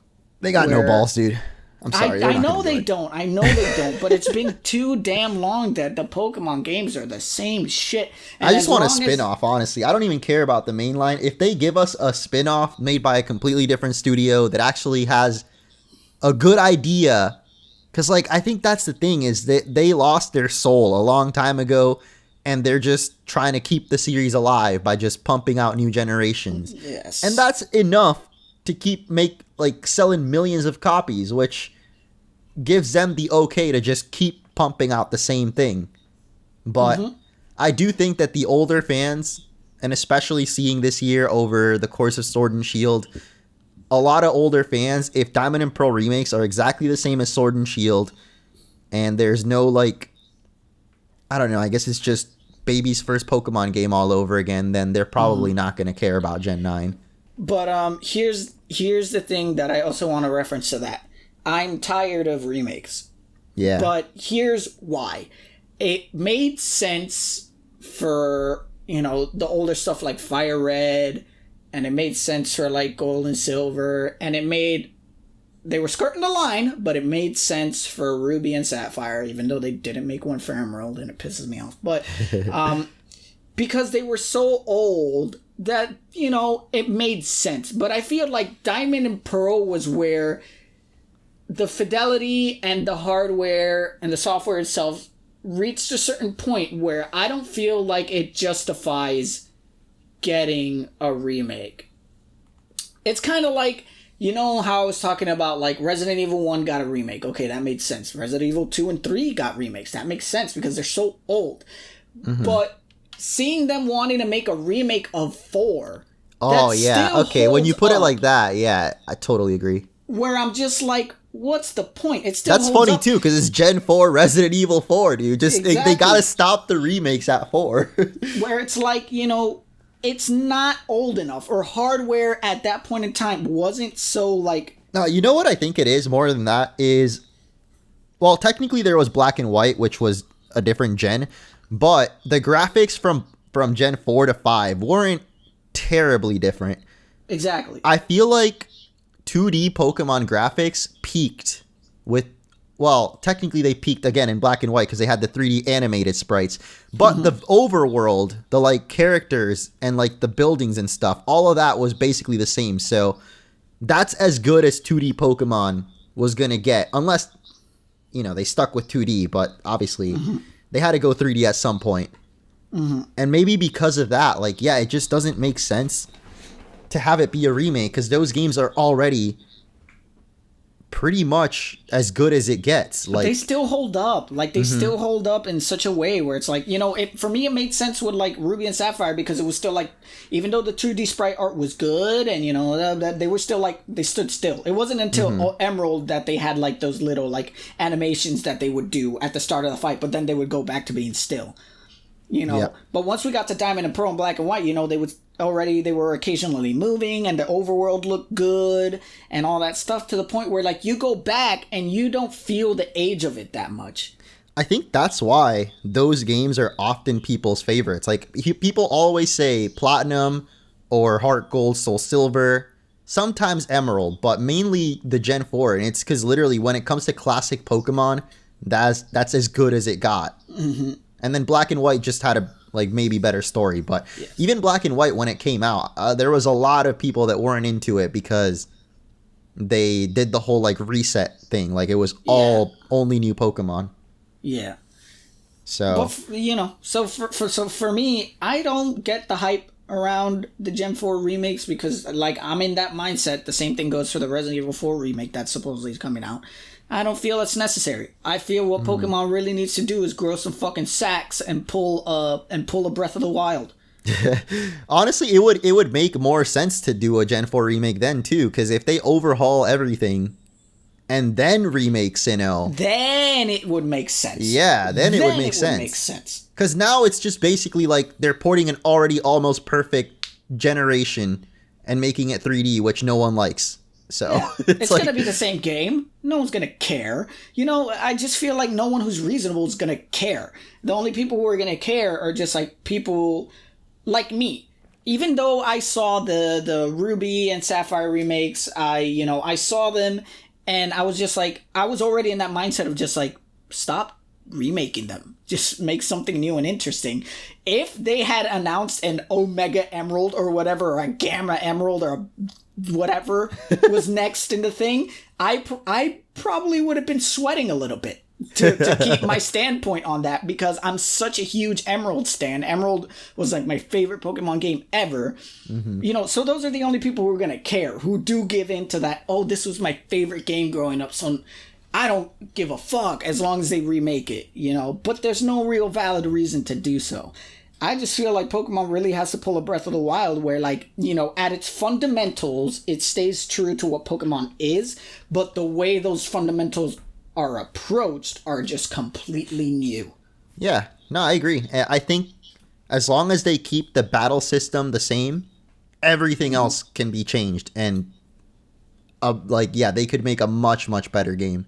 They got no balls, dude. I'm sorry. I know they don't. I know they don't. But it's been too damn long that the Pokemon games are the same shit. And I just want a spin-off, honestly. I don't even care about the main line. If they give us a spin-off made by a completely different studio that actually has a good idea, Because, like, I think that's the thing is that they lost their soul a long time ago, and they're just trying to keep the series alive by just pumping out new generations. Yes. And that's enough to selling millions of copies, which gives them the okay to just keep pumping out the same thing. But I do think that the older fans, and especially seeing this year over the course of Sword and Shield, a lot of older fans, if Diamond and Pearl remakes are exactly the same as Sword and Shield, and there's no, like, I don't know, I guess it's just baby's first Pokemon game all over again, then they're probably not going to care about Gen 9. But here's the thing that I also want to reference to that. I'm tired of remakes. Yeah. But here's why. It made sense for, the older stuff like Fire Red, and it made sense for, like, Gold and Silver, and they were skirting the line, but it made sense for Ruby and Sapphire, even though they didn't make one for Emerald, and it pisses me off. But because they were so old that, it made sense. But I feel like Diamond and Pearl was where the fidelity and the hardware and the software itself reached a certain point where I don't feel like it justifies getting a remake. It's kind of like, how I was talking about, like, Resident Evil 1 got a remake. Okay, that made sense. Resident Evil 2 and 3 got remakes. That makes sense because they're so old. But seeing them wanting to make a remake of 4... Oh, yeah. Okay, when you put it like that, yeah, I totally agree. Where I'm just like, what's the point? It still That's funny, too, because it's Gen 4 Resident Evil 4, dude. Just exactly. They gotta stop the remakes at 4. Where it's like, it's not old enough, or hardware at that point in time wasn't so, like... No, you know what I think it is more than that is... Well, technically there was Black and White, which was a different gen, but the graphics from Gen 4 to 5 weren't terribly different. Exactly. I feel like 2D Pokemon graphics peaked with... Well, technically they peaked again in Black and White because they had the 3D animated sprites. But the overworld, the, like, characters and, like, the buildings and stuff, all of that was basically the same. So that's as good as 2D Pokemon was going to get. Unless, they stuck with 2D. But obviously they had to go 3D at some point. And maybe because of that, like, yeah, it just doesn't make sense to have it be a remake because those games are already... pretty much as good as it gets. Like, they still hold up. Like, they still hold up in such a way where it's like, for me, it made sense with, like, Ruby and Sapphire because it was still, like, even though the 2D sprite art was good and, that they were still, like, they stood still. It wasn't until Emerald that they had, like, those little, like, animations that they would do at the start of the fight, but then they would go back to being still. Yep. But once we got to Diamond and Pearl and Black and White, they were occasionally moving and the overworld looked good and all that stuff to the point where, like, you go back and you don't feel the age of it that much. I think that's why those games are often people's favorites. Like, people always say Platinum or Heart Gold, Soul Silver, sometimes Emerald, but mainly the Gen 4. And it's because literally when it comes to classic Pokemon, that's as good as it got. And then Black and White just had a, like, maybe better story. But even Black and White, when it came out, there was a lot of people that weren't into it because they did the whole, like, reset thing. Like, it was all only new Pokemon. Yeah. So, but, so for me, I don't get the hype around the Gen 4 remakes because, like, I'm in that mindset. The same thing goes for the Resident Evil 4 remake that supposedly is coming out. I don't feel it's necessary. I feel what Pokemon really needs to do is grow some fucking sacks and pull a Breath of the Wild. Honestly, it would make more sense to do a Gen 4 remake then too, because if they overhaul everything and then remake Sinnoh, then it would make sense. Yeah, then it would make sense. Because now it's just basically like they're porting an already almost perfect generation and making it 3D, which no one likes. So it's like, gonna be the same game. No one's gonna care. I just feel like no one who's reasonable is gonna care. The only people who are gonna care are just like people like me. Even though I saw the Ruby and Sapphire remakes, I saw them and I was just like, I was already in that mindset of just like, stop remaking them. Just make something new and interesting. If they had announced an Omega Emerald or whatever, or a Gamma Emerald or a whatever was next in the thing, I probably would have been sweating a little bit to keep my standpoint on that, because I'm such a huge Emerald stan. Emerald was like my favorite Pokemon game ever. You know, so those are the only people who are gonna care, who do give in to that, oh, this was my favorite game growing up, so I don't give a fuck as long as they remake it, you know? But there's no real valid reason to do so. I just feel like Pokemon really has to pull a Breath of the Wild where, like, you know, at its fundamentals, it stays true to what Pokemon is, but the way those fundamentals are approached are just completely new. Yeah, no, I agree. I think as long as they keep the battle system the same, everything else can be changed. And, they could make a much, much better game.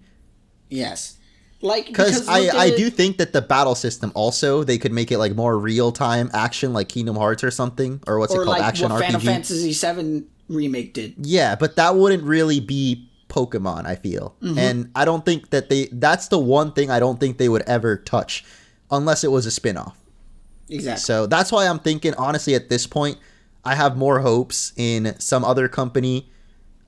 Yes. Like, because I do think that the battle system also, they could make it like more real-time action, like Kingdom Hearts or something, or what's it called, like action what RPG. Final Fantasy VII remake did. Yeah, but that wouldn't really be Pokemon, I feel. And I don't think that that's the one thing I don't think they would ever touch unless it was a spin-off. Exactly. So that's why I'm thinking, honestly, at this point, I have more hopes in some other company.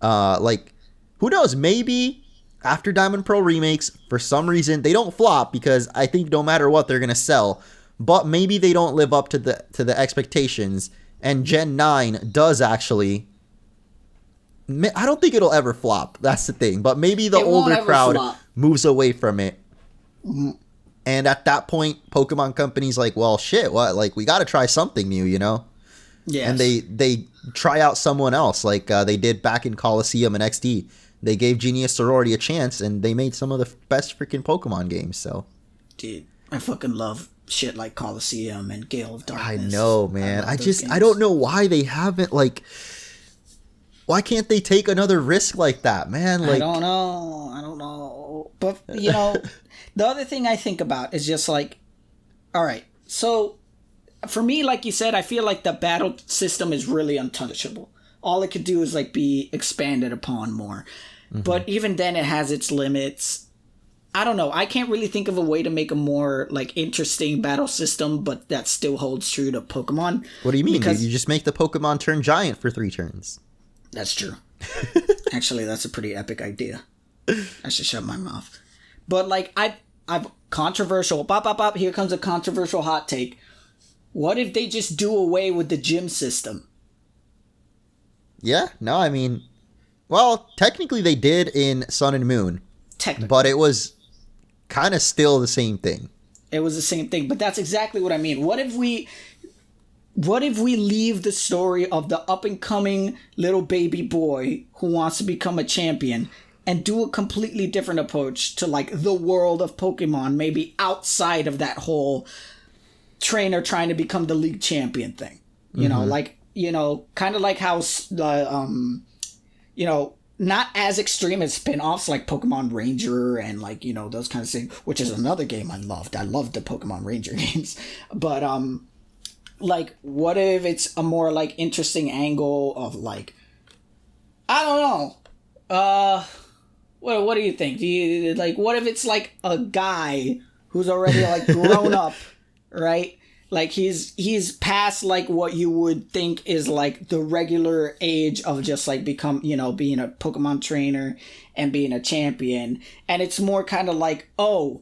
Who knows, maybe after Diamond Pearl remakes, for some reason, they don't flop, because I think no matter what, they're going to sell. But maybe they don't live up to the expectations, and Gen 9 does actually... I don't think it'll ever flop. That's the thing. But maybe the older crowd moves away from it. And at that point, Pokemon company's like, well, shit, what? Like, we got to try something new, you know? Yes. And they try out someone else, like they did back in Coliseum and XD. They gave Genius Sorority a chance, and they made some of the best freaking Pokemon games, so. Dude, I fucking love shit like Coliseum and Gale of Darkness. I know, man. I don't know why they haven't, like... Why can't they take another risk like that, man? Like, I don't know. But, you know, the other thing I think about is just like, all right, so for me, like you said, I feel like the battle system is really untouchable. All it could do is like be expanded upon more. But even then it has its limits. I don't know. I can't really think of a way to make a more like interesting battle system, but that still holds true to Pokemon. What do you mean? Because you just make the Pokemon turn giant for 3 turns. That's true. Actually, that's a pretty epic idea. I should shut my mouth. But like, I've controversial. Bop, bop, bop. Here comes a controversial hot take. What if they just do away with the gym system? Yeah. No, I mean, well, technically they did in Sun and Moon. Technically. But it was kind of still the same thing. It was the same thing. But that's exactly what I mean. What if we leave the story of the up-and-coming little baby boy who wants to become a champion and do a completely different approach to, like, the world of Pokemon, maybe outside of that whole trainer trying to become the league champion thing? You know, like, you know, kind of like how, you know, not as extreme as spin-offs like Pokemon Ranger and, like, you know, those kinds of things, which is another game I loved. I loved the Pokemon Ranger games. But, like, what if it's a more, like, interesting angle of, like, I don't know. What do you think? Do you, like, what if it's, like, a guy who's already, like, grown up, right? Like, he's past, like, what you would think is, like, the regular age of just, like, being a Pokemon trainer and being a champion. And it's more kind of like, oh,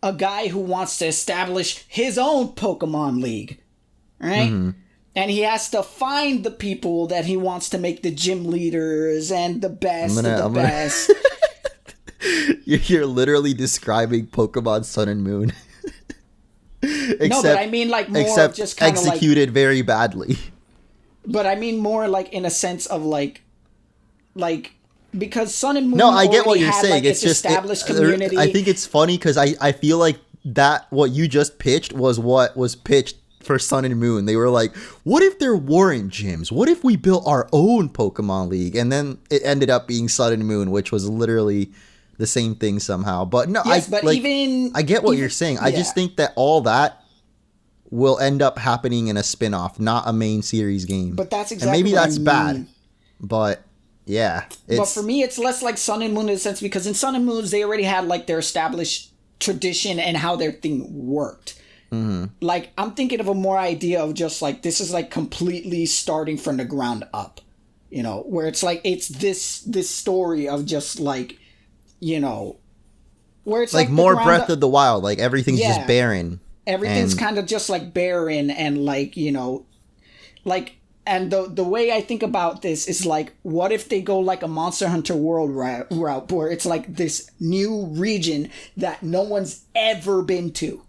a guy who wants to establish his own Pokemon League. Right? And he has to find the people that he wants to make the gym leaders and the best of the best. You're literally describing Pokemon Sun and Moon. No, but I mean like more just kind of executed very badly. But I mean more like in a sense of like because Sun and Moon. No, I get what you're saying. Like, it's just established community. I think it's funny because I feel like that what you just pitched was what was pitched for Sun and Moon. They were like, what if there weren't gyms? What if we built our own Pokemon League? And then it ended up being Sun and Moon, which was literally the same thing somehow. But no, yes, I get what you're saying. Yeah. I just think that all that will end up happening in a spin-off, not a main series game. But that's exactly and maybe what that's bad. But yeah. But for me, it's less like Sun and Moon in a sense, because in Sun and Moon, they already had like their established tradition and how their thing worked. Like, I'm thinking of a more idea of just like, this is like completely starting from the ground up. you know, where it's like it's this story of just like, you know, where it's like like more Breath of the Wild, like everything's just barren. Everything's kind of just like barren and like, you know, like, and the way I think about this is like, what if they go like a Monster Hunter World route where it's like this new region that no one's ever been to.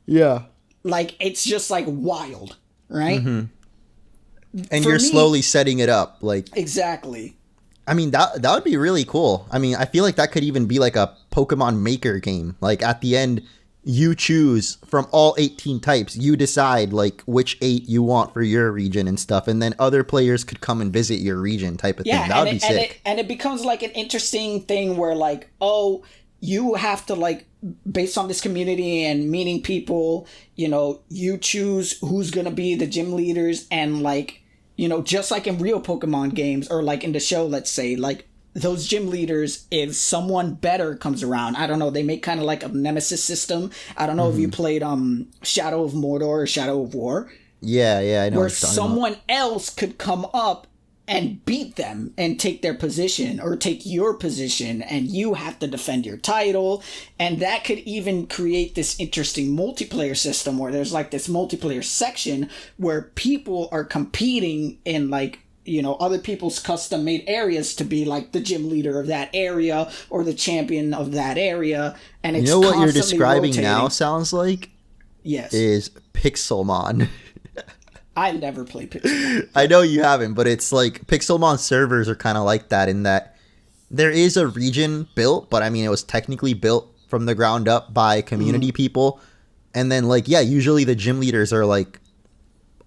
Yeah. Like, it's just like wild, right? Mm-hmm. And you're slowly setting it up, like exactly. I mean, that would be really cool. I mean, I feel like that could even be like a Pokemon Maker game. Like at the end, you choose from all 18 types. You decide like which 8 you want for your region and stuff, and then other players could come and visit your region, type of thing. That would be sick. And it becomes like an interesting thing where like, oh, you have to like, based on this community and meeting people, you know, you choose who's gonna be the gym leaders, and like, you know, just like in real Pokemon games or like in the show, let's say, like those gym leaders, if someone better comes around, I don't know, they make kind of like a nemesis system. I don't know if you played Shadow of Mordor or Shadow of War. Yeah, I know. Where someone else could come up and beat them and take their position or take your position, and you have to defend your title. And that could even create this interesting multiplayer system where there's like this multiplayer section where people are competing in like, you know, other people's custom made areas to be like the gym leader of that area or the champion of that area. And it's, you know, what you're describing rotating. Now sounds like is Pixelmon. I never played Pixelmon. I know you haven't, but it's like Pixelmon servers are kind of like that in that there is a region built, but I mean, it was technically built from the ground up by community people. And then like, yeah, usually the gym leaders are like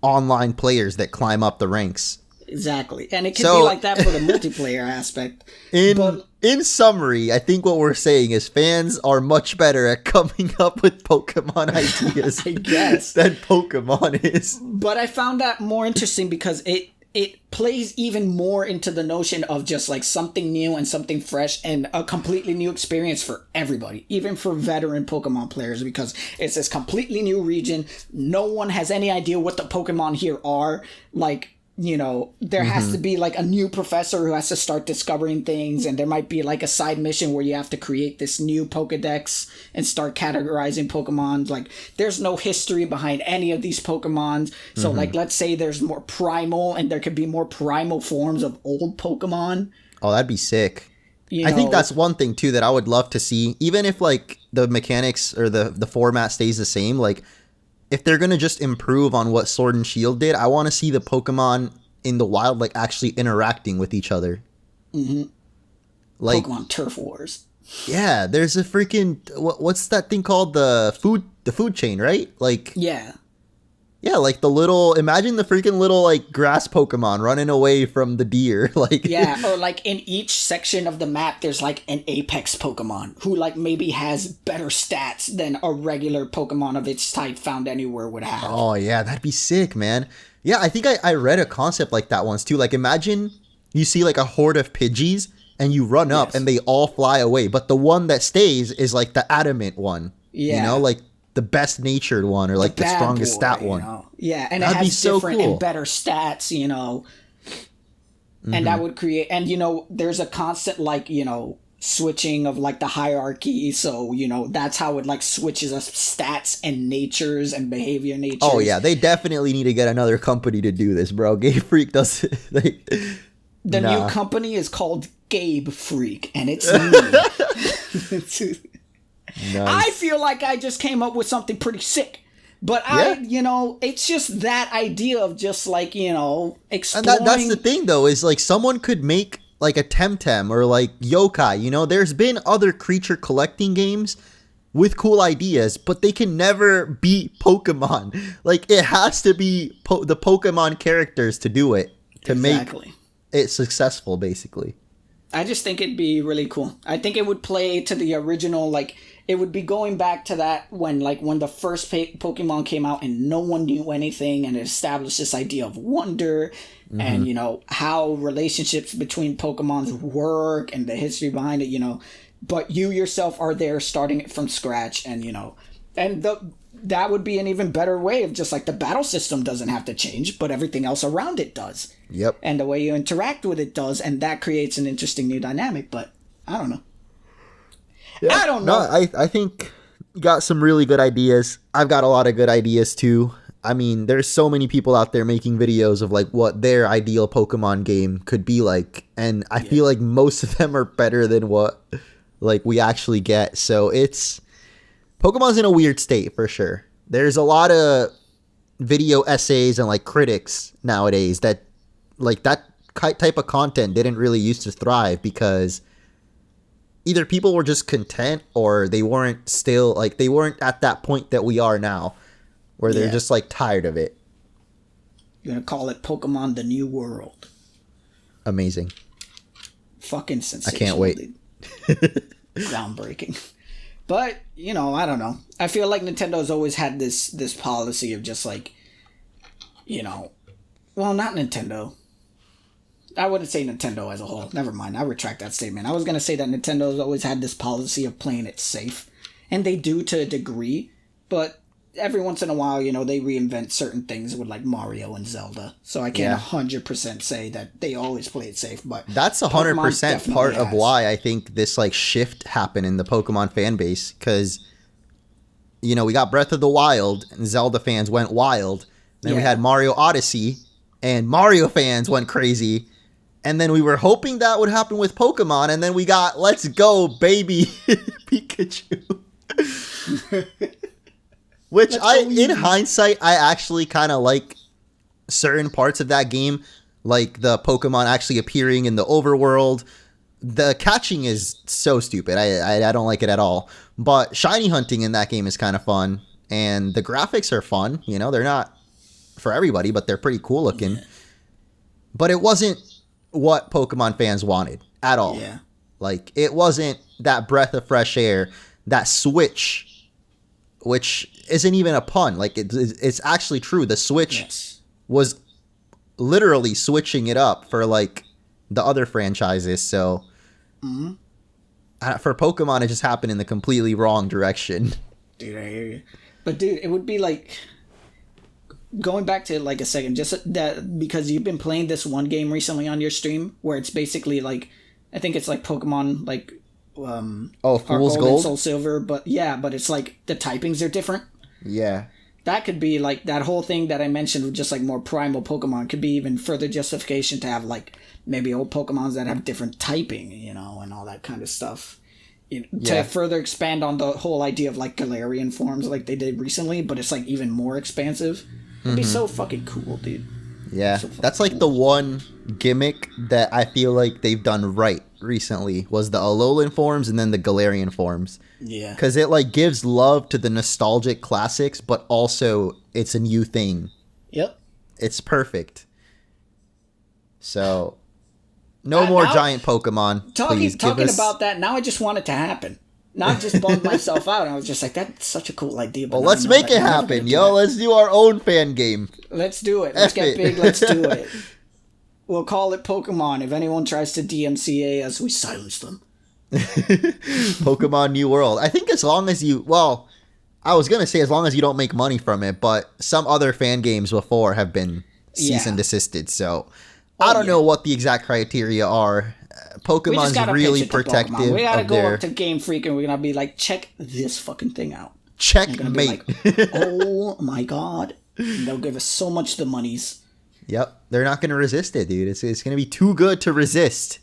online players that climb up the ranks. Exactly. And it can be like that for the multiplayer aspect. In summary, I think what we're saying is fans are much better at coming up with Pokemon ideas I guess. than Pokemon is. But I found that more interesting because it plays even more into the notion of just like something new and something fresh and a completely new experience for everybody, even for veteran Pokemon players, because it's this completely new region. No one has any idea what the Pokemon here are. Like, you know, there has to be like a new professor who has to start discovering things, and there might be like a side mission where you have to create this new Pokedex and start categorizing Pokemon. Like, there's no history behind any of these Pokemon. So like, let's say there's more primal, and there could be more primal forms of old Pokemon. Oh, that'd be sick. I think that's one thing too that I would love to see, even if like the mechanics or the format stays the same. Like, if they're going to just improve on what Sword and Shield did, I want to see the Pokemon in the wild, like, actually interacting with each other. Like Pokemon Turf Wars. Yeah, there's a freaking... What's that thing called? The food chain, right? Like... Yeah, like the little... Imagine the freaking little, like, grass Pokemon running away from the deer. Like... Yeah, or like in each section of the map, there's like an Apex Pokemon who like maybe has better stats than a regular Pokemon of its type found anywhere would have. Oh, yeah, that'd be sick, man. Yeah, I think I read a concept like that once, too. Like, imagine you see, like, a horde of Pidgeys, and you run up, and they all fly away. But the one that stays is, like, the adamant one. Yeah. You know, like... the best natured one, or like the strongest stat one. Know? Yeah, and that'd it has different and better stats, you know. And that would create, and you know, there's a constant like, you know, switching of like the hierarchy. So, you know, that's how it like switches us stats and natures and behavior natures. Oh yeah, they definitely need to get another company to do this, bro. Gabfreak does like the new company is called Gabfreak, and it's new. Nice. I feel like I just came up with something pretty sick. But you know, it's just that idea of just like, you know, exploring. And that's the thing, though, is like someone could make like a Temtem or like Yokai. You know, there's been other creature collecting games with cool ideas, but they can never beat Pokemon. Like, it has to be the Pokemon characters to do it, to make it successful, basically. I just think it'd be really cool. I think it would play to the original, like, it would be going back to that when the first Pokemon came out and no one knew anything, and it established this idea of wonder and, you know, how relationships between Pokemons work and the history behind it, you know. But you yourself are there starting it from scratch, and, you know, and that would be an even better way of just like the battle system doesn't have to change, but everything else around it does. Yep. And the way you interact with it does, and that creates an interesting new dynamic, but I don't know. Yeah. I don't know. No, I think you got some really good ideas. I've got a lot of good ideas too. I mean, there's so many people out there making videos of like what their ideal Pokemon game could be like, and I feel like most of them are better than what like we actually get. So Pokemon's in a weird state for sure. There's a lot of video essays and like critics nowadays that like that type of content didn't really used to thrive because either people were just content or they weren't at that point that we are now where they're just like tired of it. You're going to call it Pokemon the New World. Amazing. Fucking sensational. I can't wait. Groundbreaking. But, you know, I don't know. I feel like Nintendo's always had this policy of just like, you know, well, not Nintendo. I wouldn't say Nintendo as a whole. Never mind. I retract that statement. I was going to say that Nintendo's always had this policy of playing it safe. And they do to a degree. But every once in a while, you know, they reinvent certain things with like Mario and Zelda. So I can't 100% say that they always play it safe. But that's 100% part of why I think this like shift happened in the Pokemon fan base. Because, you know, we got Breath of the Wild and Zelda fans went wild. Then we had Mario Odyssey and Mario fans went crazy. And then we were hoping that would happen with Pokemon. And then we got Let's Go Baby Pikachu. Which in hindsight, I actually kind of like certain parts of that game. Like the Pokemon actually appearing in the overworld. The catching is so stupid. I don't like it at all. But shiny hunting in that game is kind of fun. And the graphics are fun. You know, they're not for everybody, but they're pretty cool looking. Yeah. But it wasn't what Pokemon fans wanted at all. Yeah. Like, it wasn't that breath of fresh air, that switch, which isn't even a pun. Like, it's actually true. The Switch was literally switching it up for, like, the other franchises. So, for Pokemon, it just happened in the completely wrong direction. Dude, I hear you. But, dude, it would be like... Going back to like a second, just that because you've been playing this one game recently on your stream where it's basically like, I think it's like Pokemon like Fool's Gold, Soul Silver, but it's like the typings are different. Yeah, that could be like that whole thing that I mentioned with just like more primal Pokemon could be even further justification to have like maybe old Pokemons that have different typing, you know, and all that kind of stuff. To further expand on the whole idea of like Galarian forms like they did recently, but it's like even more expansive. It'd be so fucking cool, dude. Yeah, so that's like the one gimmick that I feel like they've done right recently was the Alolan forms and then the Galarian forms. Yeah. Because it like gives love to the nostalgic classics, but also it's a new thing. Yep. It's perfect. So, no more giant Pokemon. Talking about that, now I just want it to happen. Now I just bummed myself out. And I was just like, that's such a cool idea. But well, let's make it happen, yo. Let's do our own fan game. Let's do it. Let's get big. Let's do it. We'll call it Pokemon. If anyone tries to DMCA us, we silence them. Pokemon New World. I think as long as you... Well, I was going to say as long as you don't make money from it, but some other fan games before have been cease and desisted, so... I don't know what the exact criteria are. Pokemon's really protective Pokemon. We gotta of go up to Game Freak and we're gonna be like, check this fucking thing out. Checkmate. Like, oh my god. And they'll give us so much the monies. Yep. They're not gonna resist it, dude. It's gonna be too good to resist.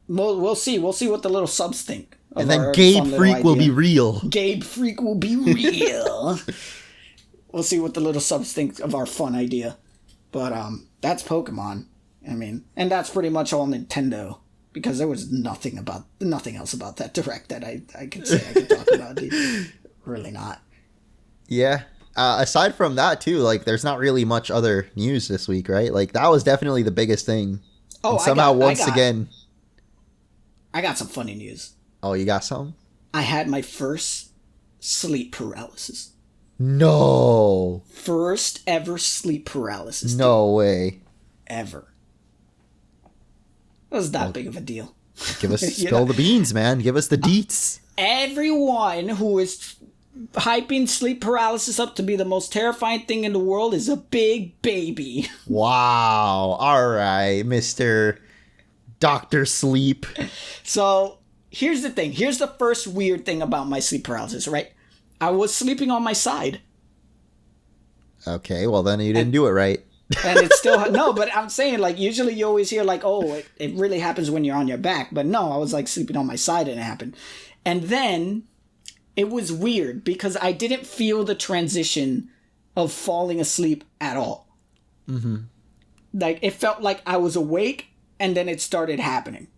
We'll see. We'll see what the little subs think. And then Gabe Freak will be real. Gabe Freak will be real. We'll see what the little subs think of our fun idea. But that's Pokemon. I mean, and that's pretty much all Nintendo, because there was nothing else about that Direct that I could say I could talk about, dude. Really not. Yeah. Aside from that, too, like, there's not really much other news this week, right? Like, that was definitely the biggest thing. Oh, and somehow again... I got some funny news. Oh, you got some? I had my first sleep paralysis. No. First ever sleep paralysis. Dude. No way. Ever. It was that big of a deal. Give us spill the beans, man. Give us the deets. Everyone who is hyping sleep paralysis up to be the most terrifying thing in the world is a big baby. Wow. All right, Mr. Dr. Sleep. So here's the thing. Here's the first weird thing about my sleep paralysis, right? I was sleeping on my side. Okay, well then you didn't do it right. And it's still, no, but I'm saying, like, usually you always hear, like, oh, it really happens when you're on your back. But no, I was, like, sleeping on my side and it happened. And then it was weird because I didn't feel the transition of falling asleep at all. Mm-hmm. Like, it felt like I was awake and then it started happening.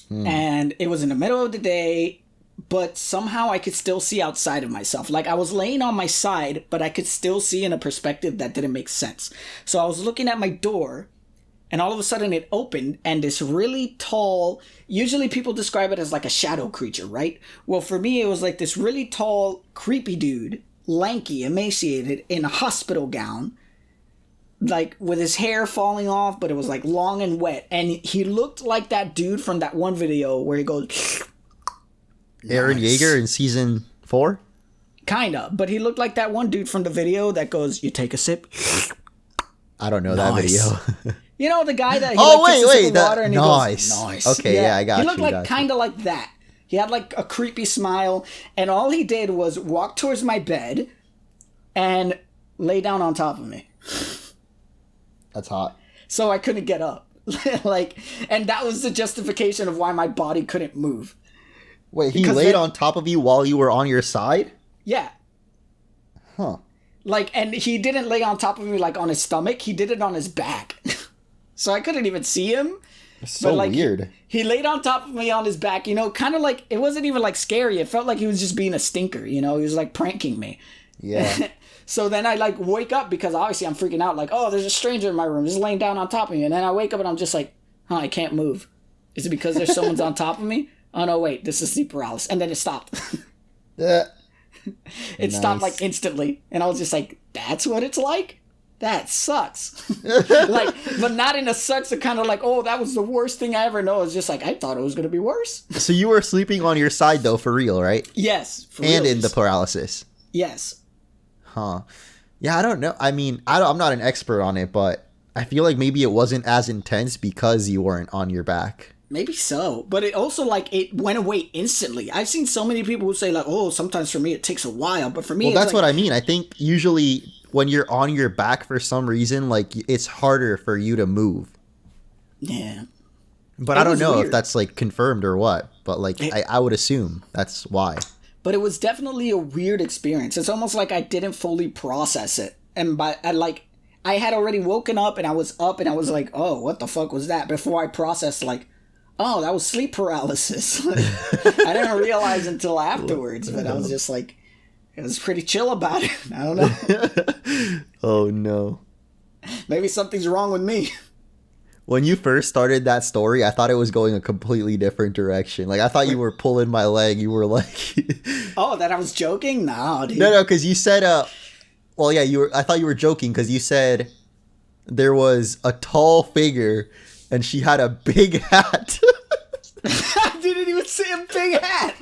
And it was in the middle of the day, but somehow I could still see outside of myself. Like, I was laying on my side, but I could still see in a perspective that didn't make sense. So I was looking at my door, and all of a sudden it opened, and this really tall, usually people describe it as like a shadow creature, right? Well, for me, it was like this really tall, creepy dude, lanky, emaciated, in a hospital gown, like with his hair falling off, but it was like long and wet. And he looked like that dude from that one video where he goes... Aaron Yeager in season 4? Kinda, but he looked like that one dude from the video that goes, you take a sip. I don't know that video. You know, the guy that... wait, water and he nice. Goes, nice. Okay, yeah, I got you. He looked like kind of like that. He had like a creepy smile, and all he did was walk towards my bed and lay down on top of me. That's hot. So I couldn't get up. And that was the justification of why my body couldn't move. Wait, he laid on top of you while you were on your side? Yeah. Huh. Like, and he didn't lay on top of me, like, on his stomach. He did it on his back. So I couldn't even see him. So weird. He laid on top of me on his back, you know, kind of like, it wasn't even, like, scary. It felt like he was just being a stinker, you know? He was, like, pranking me. Yeah. So then I, like, wake up because obviously I'm freaking out. Like, oh, there's a stranger in my room just laying down on top of me. And then I wake up and I'm just like, I can't move. Is it because there's someone's on top of me? Oh, no, wait, this is sleep paralysis. And then it stopped. It stopped, like, instantly. And I was just like, that's what it's like? That sucks. Like, but not in a sucks, kind of like, oh, that was the worst thing I ever know. It's just like, I thought it was going to be worse. So you were sleeping on your side, though, for real, right? Yes. And in the paralysis. Yes. Huh. Yeah, I don't know. I mean, I'm not an expert on it, but I feel like maybe it wasn't as intense because you weren't on your back. Maybe so, but it also, like, it went away instantly. I've seen so many people who say, like, oh, sometimes for me it takes a while, but for me, well, that's like, what I mean. I think usually when you're on your back for some reason, like, it's harder for you to move. Yeah. But I don't know if that's, like, confirmed or what, but, like, I would assume that's why. But it was definitely a weird experience. It's almost like I didn't fully process it. And I had already woken up and I was up and I was like, oh, what the fuck was that? Before I processed, like, oh, that was sleep paralysis. I didn't realize until afterwards, but I was just like, it was pretty chill about it. I don't know. Oh, no. Maybe something's wrong with me. When you first started that story, I thought it was going a completely different direction. Like, I thought you were pulling my leg. You were like... Oh, that I was joking? No, dude. No, because you said, well, yeah, I thought you were joking because you said there was a tall figure and she had a big hat. I didn't even say a big hat.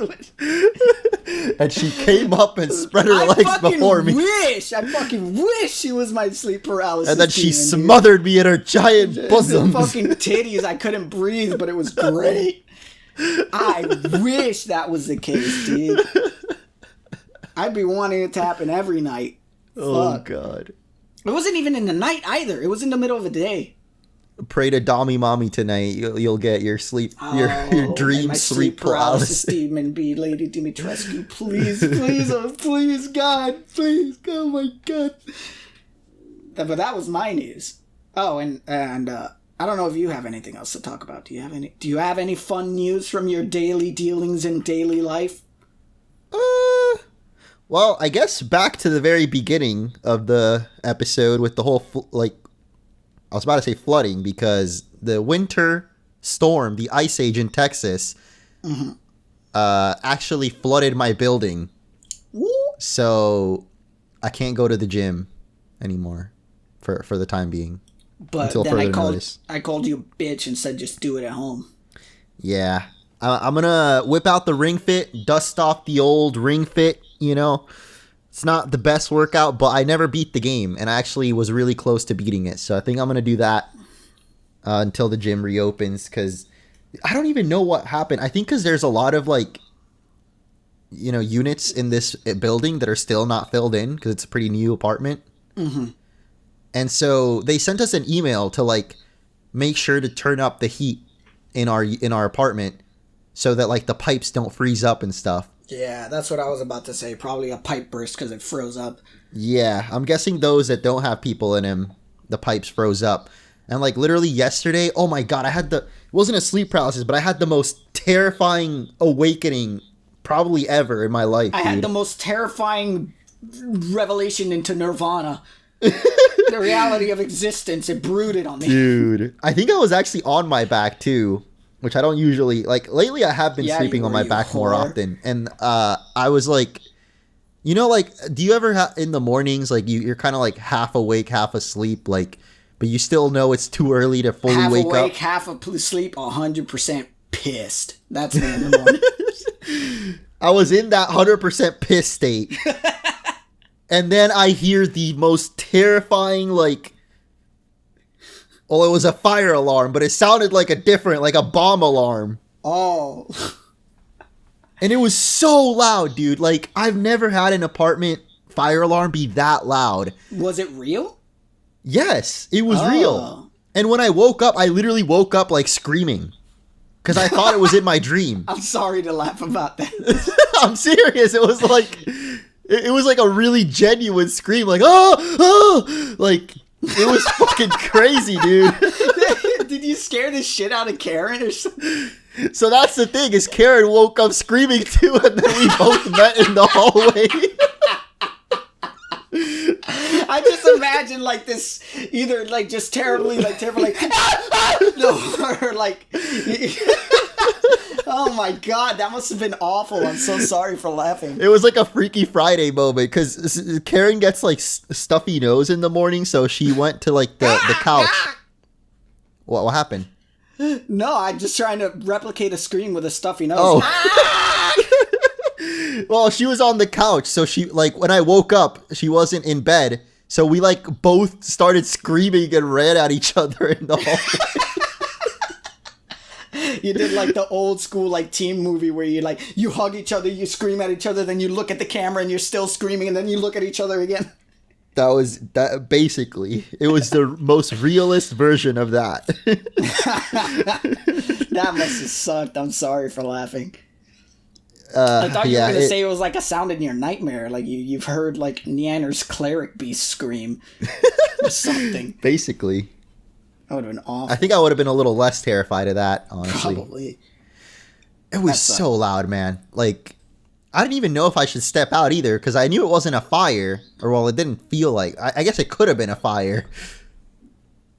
And she came up and spread her legs before me. I fucking wish she was my sleep paralysis. And then she smothered me in her giant bosom. Fucking titties. I couldn't breathe, but it was great. I wish that was the case, dude. I'd be wanting it to happen every night. Oh, Fuck. God. It wasn't even in the night either. It was in the middle of the day. Pray to Dommy Mommy tonight. You'll get your sleep, your dream sleep paralysis. Demon be Lady Dimitrescu. Please, please, oh, please, God, please, oh my God. But that was my news. Oh, and I don't know if you have anything else to talk about. Do you have any fun news from your daily dealings in daily life? Well, I guess back to the very beginning of the episode with the whole I was about to say flooding because the winter storm, the ice age in Texas, actually flooded my building. Woo. So I can't go to the gym anymore for the time being. But until then notice. I called you a bitch and said just do it at home. Yeah. I'm going to whip out the Ring Fit, dust off the old Ring Fit you know. It's not the best workout, but I never beat the game, and I actually was really close to beating it. So I think I'm going to do that until the gym reopens, because I don't even know what happened. I think because there's a lot of, like, you know, units in this building that are still not filled in because it's a pretty new apartment. Mm-hmm. And so they sent us an email to, like, make sure to turn up the heat in our apartment so that, like, the pipes don't freeze up and stuff. Yeah, that's what I was about to say. Probably a pipe burst because it froze up. Yeah, I'm guessing those that don't have people in them, the pipes froze up. And, like, literally yesterday, oh my god, it wasn't a sleep paralysis, but I had the most terrifying awakening probably ever in my life, I dude. had the most terrifying revelation into nirvana. The reality of existence, it brooded on me. Dude, I think I was actually on my back, too. Which I don't usually, like, lately I have been sleeping on my back more often. And I was like, you know, like, do you ever in the mornings, like, you're kind of like half awake, half asleep, like, but you still know it's too early to fully wake up? Half awake, half asleep, 100% pissed. That's me in the morning. I was in that 100% pissed state. And then I hear the most terrifying, like, well, it was a fire alarm, but it sounded like a bomb alarm. Oh. And it was so loud, dude. Like, I've never had an apartment fire alarm be that loud. Was it real? Yes, it was real. And when I woke up, I literally woke up, like, screaming. Because I thought it was in my dream. I'm sorry to laugh about that. I'm serious. It was like... It was like a really genuine scream. Like, oh! Like... It was fucking crazy, dude. Did you scare the shit out of Karen or something? So that's the thing, is Karen woke up screaming too, and then we both met in the hallway. I just imagine, like, this, either, like, just terribly, like, no, or, like, oh my god, that must have been awful. I'm so sorry for laughing. It was like a Freaky Friday moment, because Karen gets, like, stuffy nose in the morning, so she went to, like, the couch. What happened? No, I'm just trying to replicate a scream with a stuffy nose. Oh. Well, she was on the couch, so she, like, when I woke up, she wasn't in bed, so we, like, both started screaming and ran at each other in the hallway. You did, like, the old school, like, teen movie where you hug each other, you scream at each other, then you look at the camera and you're still screaming, and then you look at each other again. That basically, it was the most realist version of that. That must have sucked. I'm sorry for laughing. I thought you were going to say it was like a sound in your nightmare, like you've heard, like, Nianer's cleric beast scream or something. Basically. That would have been awful. I think I would have been a little less terrified of that, honestly. Probably. It was so loud, man. Like, I didn't even know if I should step out either, because I knew it wasn't a fire. Or, well, it didn't feel like... I guess it could have been a fire.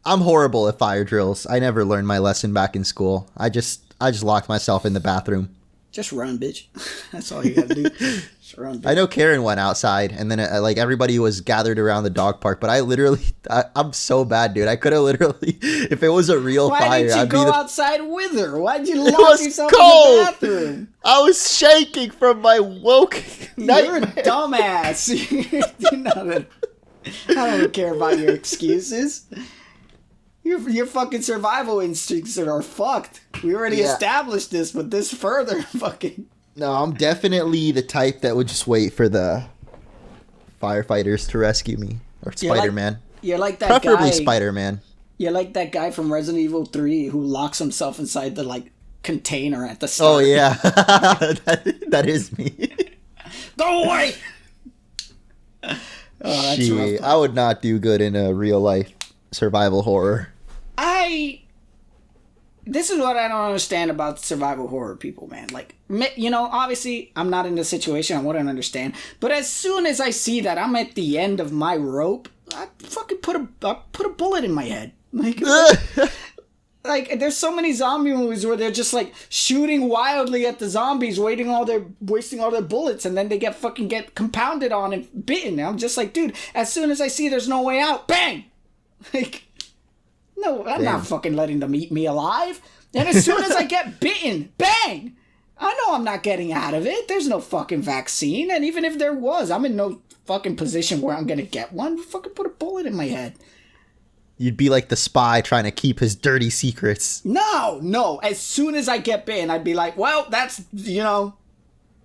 I'm horrible at fire drills. I never learned my lesson back in school. I just locked myself in the bathroom. Just run, bitch. That's all you gotta do. Just run, bitch. I know Karen went outside, and then like everybody was gathered around the dog park. But I'm so bad, dude. I could have literally, if it was a real fire, Why didn't you I'd go be outside with her? Why'd you lock yourself in the bathroom? I was shaking from my woke nightmare. You're a dumbass. I don't care about your excuses. Your fucking survival instincts are fucked. We already established this, but this further fucking... No, I'm definitely the type that would just wait for the firefighters to rescue me. Or Spider-Man. You're like that Preferably guy... Spider-Man. You're like that guy from Resident Evil 3 who locks himself inside the, like, container at the start. Oh, yeah. that is me. Go away! Oh, that's rough. I would not do good in a real-life survival horror. This is what I don't understand about survival horror people, man. Like, you know, obviously, I'm not in the situation. I wouldn't understand. But as soon as I see that I'm at the end of my rope, I fucking put a bullet in my head. Like, there's so many zombie movies where they're just, like, shooting wildly at the zombies, wasting all their bullets, and then they get compounded on and bitten. And I'm just like, dude, as soon as I see there's no way out, bang! Like... No, I'm not fucking letting them eat me alive. And as soon as I get bitten, bang! I know I'm not getting out of it. There's no fucking vaccine. And even if there was, I'm in no fucking position where I'm going to get one. Fucking put a bullet in my head. You'd be like the spy trying to keep his dirty secrets. No. As soon as I get bitten, I'd be like, well, that's,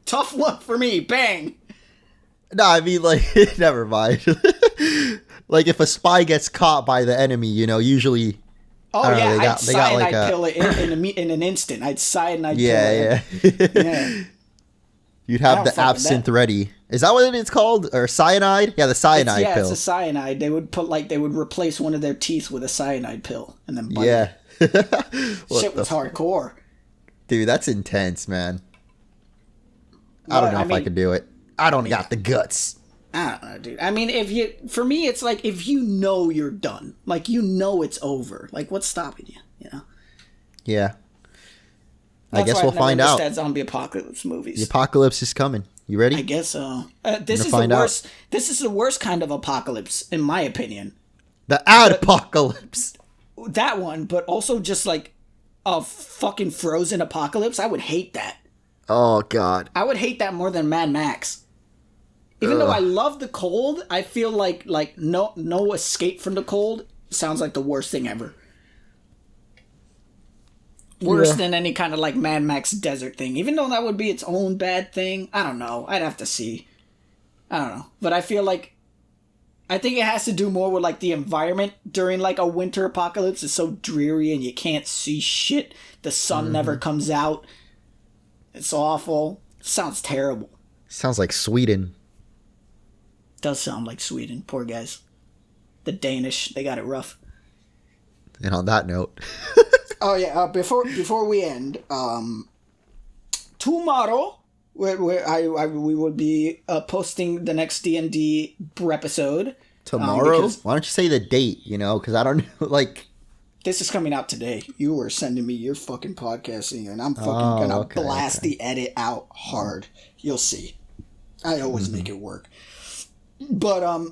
tough luck for me. Bang. No, I mean, like, never mind. Like, if a spy gets caught by the enemy, usually... Oh, yeah, I'd cyanide pill it in an instant. I'd cyanide pill it. Yeah. You'd have the absinthe ready. Is that what it's called? Or cyanide? Yeah, the cyanide pill. Yeah, it's a cyanide. They would replace one of their teeth with a cyanide pill and then bite it. Shit was hardcore. Dude, that's intense, man. I don't know if I could do it. I don't got the guts. I don't know, dude. I mean, for me, it's like if you're done, like it's over. Like, what's stopping you? Yeah. I guess we'll find out. That zombie apocalypse movies. The apocalypse is coming. You ready? I guess so. This is the worst. This is the worst kind of apocalypse, in my opinion. The ad-apocalypse. That one, but also just like a fucking frozen apocalypse. I would hate that. Oh God. I would hate that more than Mad Max. Even though I love the cold, I feel like no escape from the cold sounds like the worst thing ever. Worse than any kind of like Mad Max desert thing. Even though that would be its own bad thing. I don't know. I'd have to see. I don't know. But I feel like I think it has to do more with like the environment during like a winter apocalypse. It's so dreary and you can't see shit. The sun never comes out. It's awful. Sounds terrible. Sounds like Sweden. Does sound like Sweden. Poor guys. The Danish, they got it rough. And on that note. Oh yeah, before we end, tomorrow we will be posting the next D&D episode. Tomorrow? Why don't you say the date, because I don't know, like... This is coming out today. You were sending me your fucking podcasting, and I'm fucking gonna blast the edit out hard. You'll see. I always make it work. But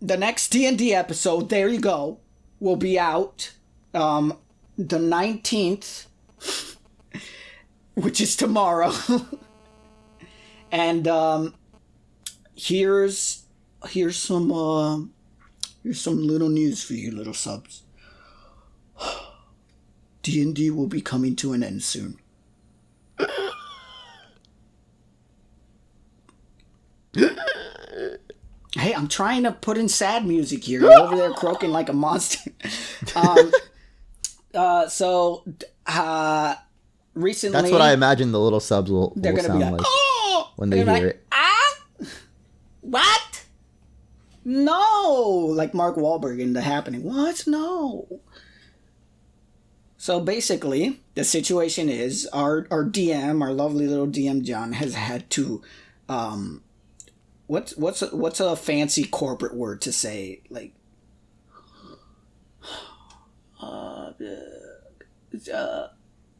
the next D&D episode, there you go, will be out the 19th, which is tomorrow. And here's some little news for you little subs. D&D will be coming to an end soon. Hey, I'm trying to put in sad music here. You're over there croaking like a monster. Recently... That's what I imagine the little subs will sound like when they hear it. What? No! Like Mark Wahlberg in The Happening. What? No. So basically, the situation is our DM, our lovely little DM John, has had to... What's a fancy corporate word to say? Like...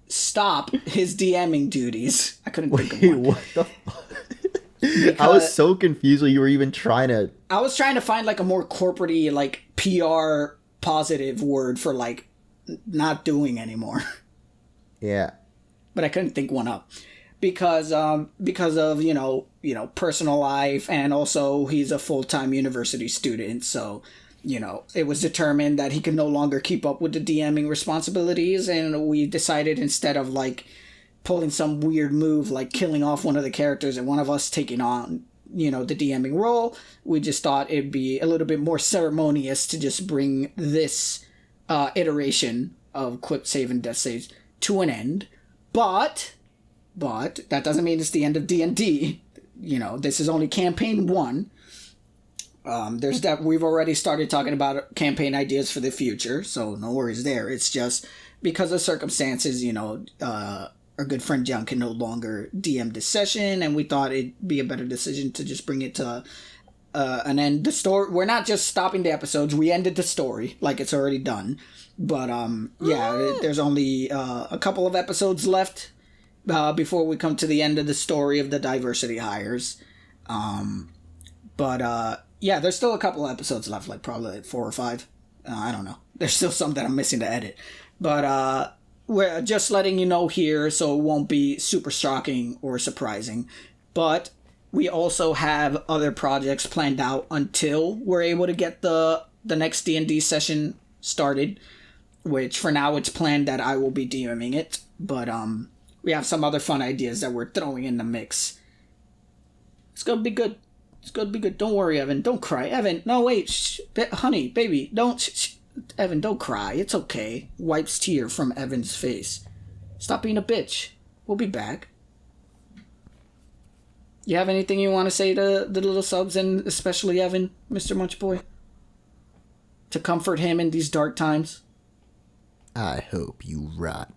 stop his DMing duties. I couldn't think of one. What the fuck? I was so confused when you were even trying to... I was trying to find like a more corporate-y, like PR positive word for like not doing anymore. Yeah. But I couldn't think one up. Because of, personal life, and also he's a full-time university student, so... it was determined that he could no longer keep up with the DMing responsibilities, and we decided instead of, like, pulling some weird move, like killing off one of the characters and one of us taking on, the DMing role, we just thought it'd be a little bit more ceremonious to just bring this iteration of Quip Save and Death Saves to an end. But that doesn't mean it's the end of D&D. This is only campaign 1. There's that we've already started talking about campaign ideas for the future, so no worries there. It's just because of circumstances, our good friend John can no longer DM this session, and we thought it'd be a better decision to just bring it to an end. The story, we're not just stopping the episodes, we ended the story, like it's already done. But there's only a couple of episodes left before we come to the end of the story of the diversity hires. Yeah, there's still a couple of episodes left, like probably like 4 or 5. I don't know. There's still some that I'm missing to edit. But we're just letting you know here so it won't be super shocking or surprising. But we also have other projects planned out until we're able to get the next D&D session started, which for now it's planned that I will be DMing it, but we have some other fun ideas that we're throwing in the mix. It's gonna be good. It's gonna be good. Don't worry, Evan. Don't cry. Evan, no, wait. Shh. Honey, baby, don't. Shh. Evan, don't cry. It's okay. Wipes tear from Evan's face. Stop being a bitch. We'll be back. You have anything you want to say to the little subs and especially Evan, Mr. Munchboy? To comfort him in these dark times? I hope you rot